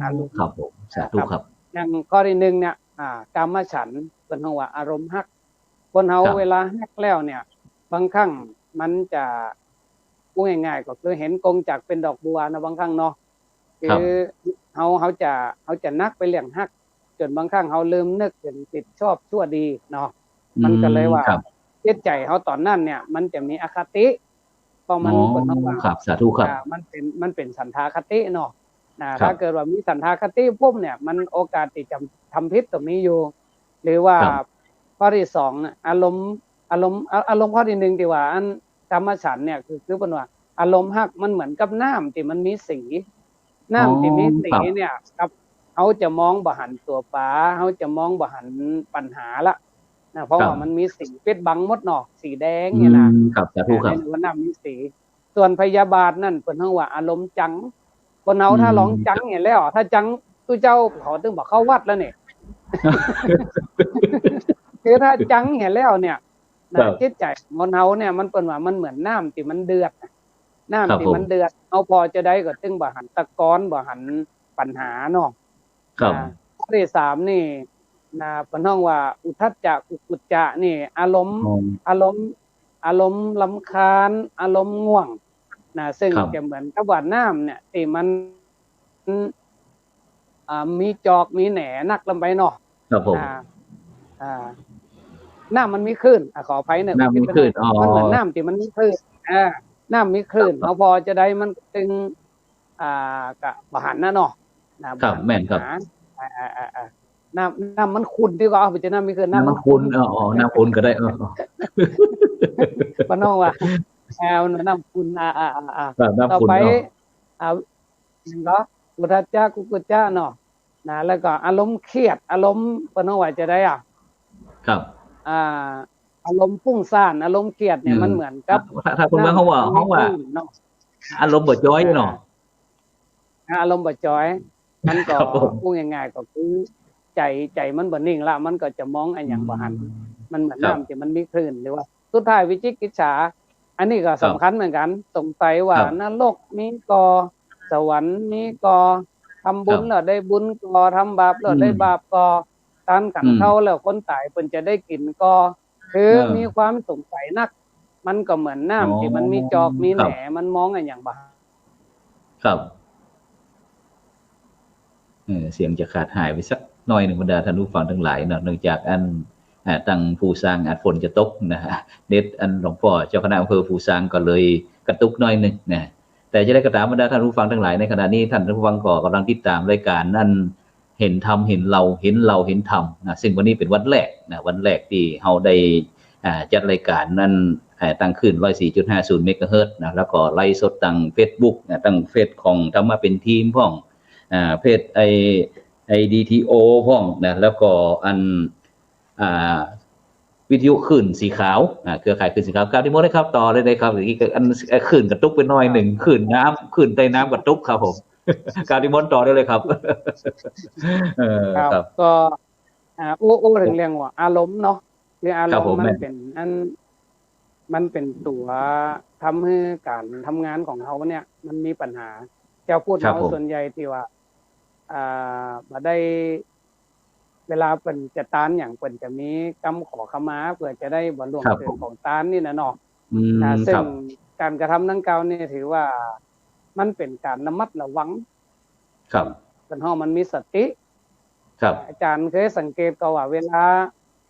อารมณ์ครับผมสาธุครับอย่างข้อที่1เนี่ยกามฉันท์เพิ่นเฮาว่าอารมณ์ฮักคนเฮาเวลาฮักแล้วเนี่ยบางครั้งมันจะพูดง่ายๆก็คือเห็นกงจักเป็นดอกบัวนะบางครั้งเนาะคือเขาจะนักไปเรื่องฮักจนบางครั้งเขาลืมนึกเป็นติดชอบชั่วดีเนาะมันก็เลยว่าจิตใจเขาตอนนั้นเนี่ยมันจะมีอคติเพราะมันคนเฮาว่าครับสาธุครับมันเป็นสันทาคติเนาะถ้าเกิดว่ามีสันทาคติปุ๊บเนี่ยมันโอกาสที่จะทำผิดตรงนี้อยู่หรือว่าข้อที่2อารมณ์ข้อที่1ที่ว่าอันกรรมฉันท์เนี่ยคือเพิ่นว่าอารมณ์ฮักมันเหมือนกับน้ำที่มันมีสีน้ำที่มีสีเนี่ยครับเขาจะมองบ่หันตัวปลาเขาจะมองบ่หันปัญหาละนะเพราะว่ามันมีสีปิดบังหมดเนาะสีแดงเนี่ยนะครับสาธุครับว่าน้ำมีสีส่วนพยาบาทนั่นเพิ่นเฮาว่าอารมณ์จังคนเฮาถ้าร้องจังเนี่ยแล้วถ้าจังตู้เจ้าเขาถึงบอกเข้าวัดแล้วนี่ คือถ้าจังเห็นแล้วเนี่ยจิตใจคนเฮาเนี่ยมันเป็นว่ามันเหมือนน้ำที่มันเดือดน้ำที่มันเดือดเอาพอจะได้ก็ตึงบ่หันตะกอนบ่หันปัญหาเนาะข้อที่3นี่เพิ่นฮ้องว่าอุทัจจะกุกุจจะนี่อารมณ์รำคาญอารมณ์ง่วงซึ่งจะเหมือนกับว่าน้ำเนี่ยที่มันมีจอกมีแหนนักลงไปเนาะครับผมน้ำมันมีคลื่นขออภัยเนี่ยน้ำมีคลื่นมันเหมือนน้ำที่มันมีคลื่นน้ำมีคลื่นเอาพอจะได้มันตึงกะบหันนะเนาะครับแม่นครับน้ำมันขุ่นดีกว่าเอาไปจะน้ำมีคลื่นน้ำมันขุ่นน้ำขุ่นก็ได้ปน้องว่าน้ำขุ่นต่อไปก็อุทธัจจะกุกุจจะเนาะแล้วก็อารมณ์เครียดอารมณ์ปน้องว่าจะได้ครับอารมณ์ฟุ้งซ่านอารมณ์เครียดเนี่ยมันเหมือนกับถ้าคนว่าเขาว่าอารมณ์บ่จ้อยเนาะอารมณ์บ่จ้อยมันก็พูดง่ายๆก็คือใจมันบ่นิ่งละมันก็จะมองอันอย่างบ่หันมันเหมือนน้ำที่มันมีคลื่นหรือว่าสุดท้ายวิจิกิจฉาอันนี้ก็สำคัญเหมือนกันสงสัยว่านรกมีกอสวรรค์มีกอทำบุญแล้วได้บุญกอทำบาปแล้วได้บาปกอการขังเข้าแล้วคนตายเพิ่นจะได้กินก็คือมีความสงสัยนักมันก็เหมือนน้ำที่มันมีจอกมีแหนมันมองอย่างบ่ครับเสียงจะขาดหายไปสักหน่อยหนึ่งบรรดาท่านผู้ฟังทั้งหลายเนาะเนื่องจากตั้งผู้สร้างฝนจะตกนะฮะเด็ดหลวงพ่อเจ้าคณะอำเภอผู้สร้างก็เลยกระตุกหน่อยนึงนะแต่จะได้กระตามบรรดาท่านผู้ฟังทั้งหลายในขณะนี้ท่านผู้ฟังก็กำลังติดตามรายการ เห็นธรรมเห็นเราเห็นเราเห็นธรรมนะซึ่งวันนี้เป็นวันแรกนะวันแรกที่เราได้จัดรายการนั้นตั้งขึ้น 104.50 เมกะเฮิรตซ์นะแล้วก็ไลฟ์สดตั้ง Facebook นะตั้งเฟซของธรรมะเป็นทีมพ้องเพจDTO พ้องนะแล้วก็อันวิทยุขึ้นสีขาวเครือข่ายขึ้นสีขาวกราบนิมนต์เลยครับต่อเลยนะครับอย่างนี้อันขึ้นกระตุกไปหน่อยหนึ่งขึ้นน้ำขึ้นใต้น้ำกระตุกครับผมกราบนิมนต์ต่อได้เลยครับครับก็อู้ถึงเรื่องว่าอารมณ์เนาะคืออารมณ์มันเป็นตัวทำให้การทำงานของเขาเนี่ยมันมีปัญหาเจ้าพูดเขาส่วนใหญ่ที่ว่ามาได้เวลาเป็นจะตานอย่างเป็นจะมีกรรมขอขมาเพื่อจะได้บรรลุเกิดของตานนี่นะเนาะซึ่งการกระทำดังกล่าวนี่ถือว่ามันเป็นการระมัดระวังครับเป็นห้องมันมีสติครับอาจารย์เคยสังเกตก็ว่าเวลา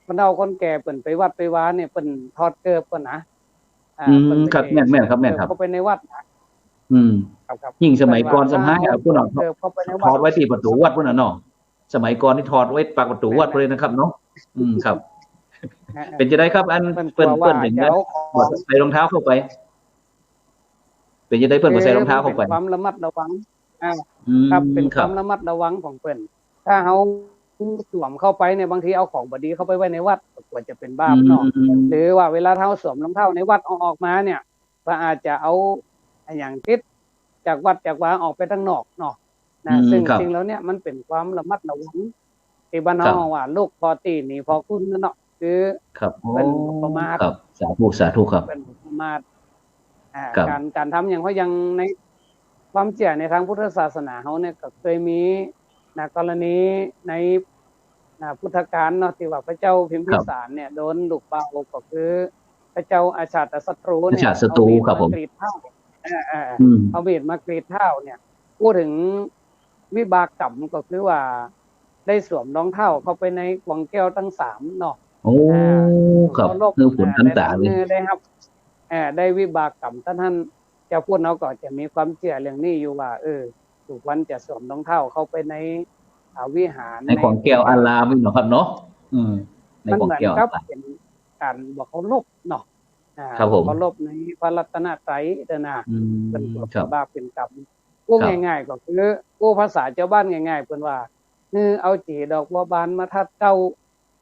คนเฒ่าคนแก่เปิ่นไปวัดไปวาเนี่ยเปิ่นทอดเกิบเปิ่นนะครับแม่นครับแม่นครับเข้าไปในวัดครับยิ่งสมัยก่อนสมัยพวกเราทอดไว้ที่ประตูวัดพวกนั้นเนาะสมัยก่อนนี่ถอดไว้ปากประตูวัดเลยนะครับเนาะครับ เป็นจะได้ครับอันเปิ้นอย่างนั้นใส่รองเท้าเข้าไปเป็นจะได้เปิ้นใส่รองเท้าเข้าไปความระมัดระวังครับเป็นความระมัดระวังของเปิ้นถ้าเฮาสวมเข้าไปเนี่ยบางทีเอาของบดีเข้าไปไว้ในวัดกว่าจะเป็นบาปเนาะหรือว่าเวลาเฮาสวมรองเท้าในวัดออกมาเนี่ยก็อาจจะเอาอย่างติดจากวัดจากวาออกไปข้างนอกเนาะซึ่งจริงแล้วเนี่ยมันเป็นความระมัดระวังที่บ้านเฮาว่าลูกพอตีหนีพอคุณเนาะคือเป็นประมาทครับสาธุครับเป็นประมาทการทำอย่างเขายังในความเชื่อในทางพุทธศาสนาเฮาเนี่ยก็เคยมีกรณีในพุทธกาลเนาะที่ว่าพระเจ้าพิมพิสารเนี่ยโดนลูกเบาก็คือพระเจ้าอาชาตศัตรูเนี่ยครับผมกรีดเท้าเอามีดมากรีดเท้าเนี่ยพูดถึงวิบากกรรมก็คือว่าได้สวมรองเท้าเข้าไปในกวงแก้วทั้ง3เนาะโอ้ครับคือผลต่างๆเลยได้ครับได้วิบากกรรมท่านจะพูดเราก็จะมีความเชื่อเรื่องนี้อยู่ว่าทุกวันจะสวมรองเท้าเข้าไปในวิหารในกวงแก้วอารามนี่เนาะครับเนาะในกวงแก้วเป็นการบอกเขาลบเนาะครับผมเขาลบในพระรัตนตรัยเด้อนะเป็นบาปเป็นกรรมพูดง่ายๆก็คือพูดภาษาเจ้าบ้านง่ายๆเพิ่นว่าเอาจีดอกบัวบานมาทัดเต้า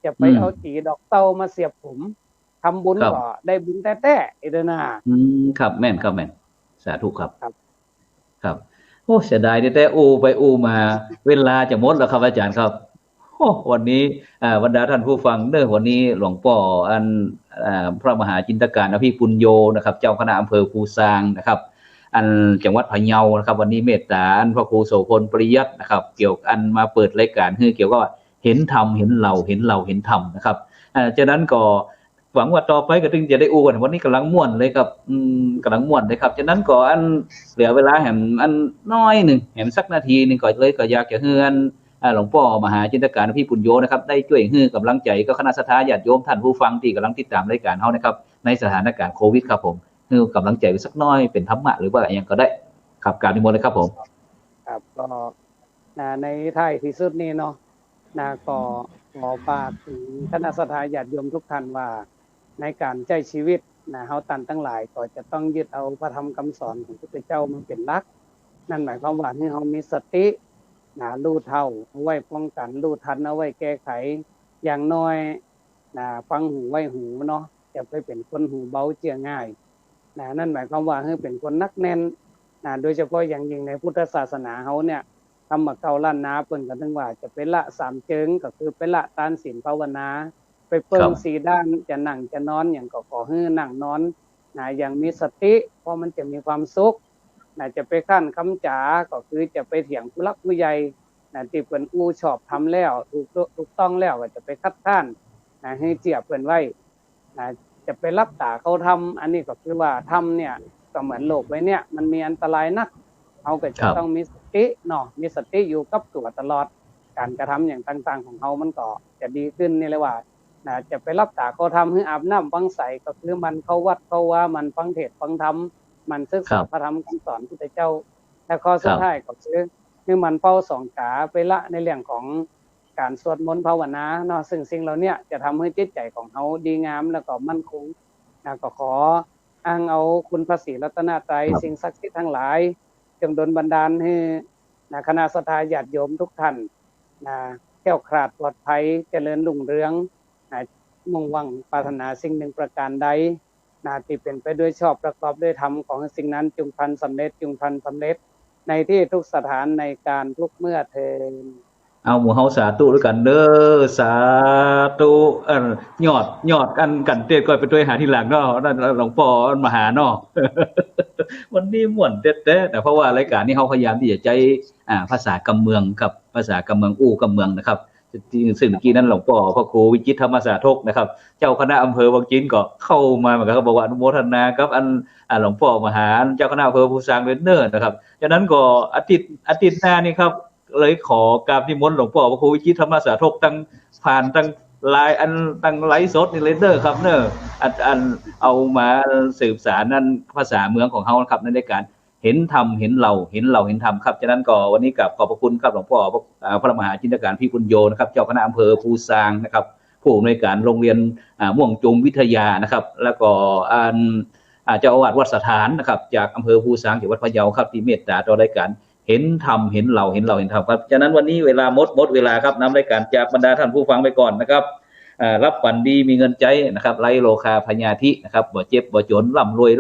จะไปเอาจีดอกเต้ามาเสียบผมทำบุญก็ได้บุญแต้ๆเด้อนะครับแม่นครับแม่นสาธุครับครับโอ้เสียดายแต่อูไปอูมาเวลาจะหมดแล้วครับอาจารย์ครับโอ้วันนี้บรรดาท่านผู้ฟังวันนี้หลวงพ่ออันพระมหาจินตการอภิปุญโญนะครับเจ้าคณะอำเภอภูซางนะครับอันจังหวัดพะเยานะครับวันนี้เมตตาพระครูโสพลปริยัตินะครับเกี่ยวอันมาเปิดรายการเกี่ยวกับเห็นธรรมเห็นเราเห็นเราเห็นธรรมนะครับจากนั้นก็หวังว่าต่อไปก็ถึงจะได้อูกันวันนี้กำลังม่วนเลยครับกำลังม่วนเลยครับจากนั้นก็อันเหลือเวลาแหมอันน้อยหนึ่งแหมสักนาทีนึงก็เลยก็อยากจะเฮือนหลวงพ่อมหาจินตการพี่ปุญโญนะครับได้ช่วยฮือกำลังใจก็คณะศรัทธาญาติโยมท่านผู้ฟังที่กำลังติดตามรายการเฮานะครับในสถานการณ์โควิดครับผมฮือกำลังใจสักน้อยเป็นธรรมะหรือว่าอย่างก็ได้ครับกราบนิมนต์เลยครับผมครับก็ในท้ายที่สุดนี้เนาะก็ขอฝากถึงคณะศรัทธาญาติโยมทุกท่านว่าในการใช้ชีวิตเฮาท่านทั้งหลายก็จะต้องยึดเอาพระธรรมคำสอนของพระพุทธเจ้ามาเป็นหลักนั่นหมายความว่าให้เฮามีสติรู้เท่าเอาไว้ป้องกันรู้ทันเอาไว้แก้ไขอย่างน้อยฟังหูไว้หูเนาะจะไปเป็นคนหูเบาเจือง่ายนั่นหมายความว่าให้เป็นคนนักแน่นโดยเฉพาะอย่างยิ่งในพุทธศาสนาเฮาเนี่ยธรรมะเก่าล้านนาเพิ่นก็ถึงว่าจะเป็นละ3เจิงก็คือเป็นละทานศีลภาวนาไปเปิ้ง4ด้านจะนั่งจะนอนอย่างก็ขอให้นั่งนอนอย่างมีสติเพราะมันจะมีความสุขจะไปขั้นคำจ๋าก็คือจะไปเถียงผู้หลักผู้ใหญ่ที่เพิ่นอู้ชอบทำแล้วถูกต้องแล้วก็จะไปคัดค้านให้เจียบเพิ่นไว้จะไปรับตาเขาทำอันนี้ก็คือว่าทำเนี่ยก็เหมือนโลกไว้เนี่ยมันมีอันตรายนักเอาก็จะต้องมีสติเนาะมีสติอยู่กับตัวตลอดการกระทำอย่างต่างๆของเขามันก็จะดีขึ้นนี่เลยว่าจะไปรับตาเขาทำให้อาบน้ำฟังใสก็คือมันเข้าวัดเข้าว่ามันฟังเทศน์ฟังธรรมมันศึกษาพระธรรมคำสอนพุทธเจ้าและข้อสุดท้ายก็คือ คือมันเป้าสองกาไปละในเรื่องของการสวดมนต์ภาวนาเนาะซึ่งสิ่งเหล่านี้จะทำให้จิตใจของเขาดีงามแล้วก็มั่นคงก็ขออ้างเอาคุณพระศรีรัตนตรัยสิ่งศักดิ์สิทธิ์ทั้งหลายจงดลบันดาลให้คณะศรัทธาญาติโยมทุกท่านแคล้วคลาดปลอดภัยเจริญรุ่งเรืองมุ่งหวังปรารถนาสิ่งหนึ่งประการใดที่เป็นไปด้วยชอบประกอบด้วยธรรมของสิ่งนั้นจงพันสำเร็จจงพันสำเร็จในที่ทุกสถานในการทุกเมื่อเทินเอาหมู่เฮาสาธุด้วยกันเด้อสาธุยอดกันเต้ก่อยไปด้วยหาทีหลังเนาะนั่นหลวงพ่อมาหาเนาะ วันนี้ม่วนแท้ๆแต่เพราะว่ารายการนี้เฮาพยายามที่จะใช้ภาษากำเมืองกับภาษากำเมืองอู้กำเมืองนะครับซึ่งเมื่อกี้นั้นหลวงพ่อพระครูวิจิตรธรรมสาธกนะครับเจ้าคณะอำเภอวังจินก็เข้ามาเหมือนกันก็บอกว่าอนุโมทนากับหลวงพ่อมหาเจ้าคณะอำเภอภูซางเรนเนอร์นะครับฉะนั้นก็อาทิตย์หน้านี่ครับเลยขอกราบนิมนต์หลวงพ่อพระครูวิจิตรธรรมสาธกตั้งผ่านตั้งไลน์ตั้งไลฟ์สดนี่เลยเด้อครับเนอะเอามาสืบสารนั่นภาษาเมืองของเฮาครับในรายการเห็นธรรมเห็นเราเห็นธรรมครับฉะนั้นก็วันนี้กับขอบพระคุณครับหลวงพ่อพระมหาจินตการพี่ปุญโญนะครับเจ้าคณะอำเภอภูซางนะครับผู้อำนวยการโรงเรียนม่วงจุมวิทยานะครับแล้วก็เจ้าอาวาสวัดสถานนะครับจากอำเภอภูซางจังหวัดพะเยาครับที่เมตตาต่อรายการเห็นธรรมเห็นเราเห็นธรรมครับฉะนั้นวันนี้เวลาหมดเวลาครับนำรายการจากบรรดาท่านผู้ฟังไปก่อนนะครับรับฝันดีมีเงินใจนะครับไร้โลคาพญาธินะครับบ่เจ็บบ่จนร่ำรวย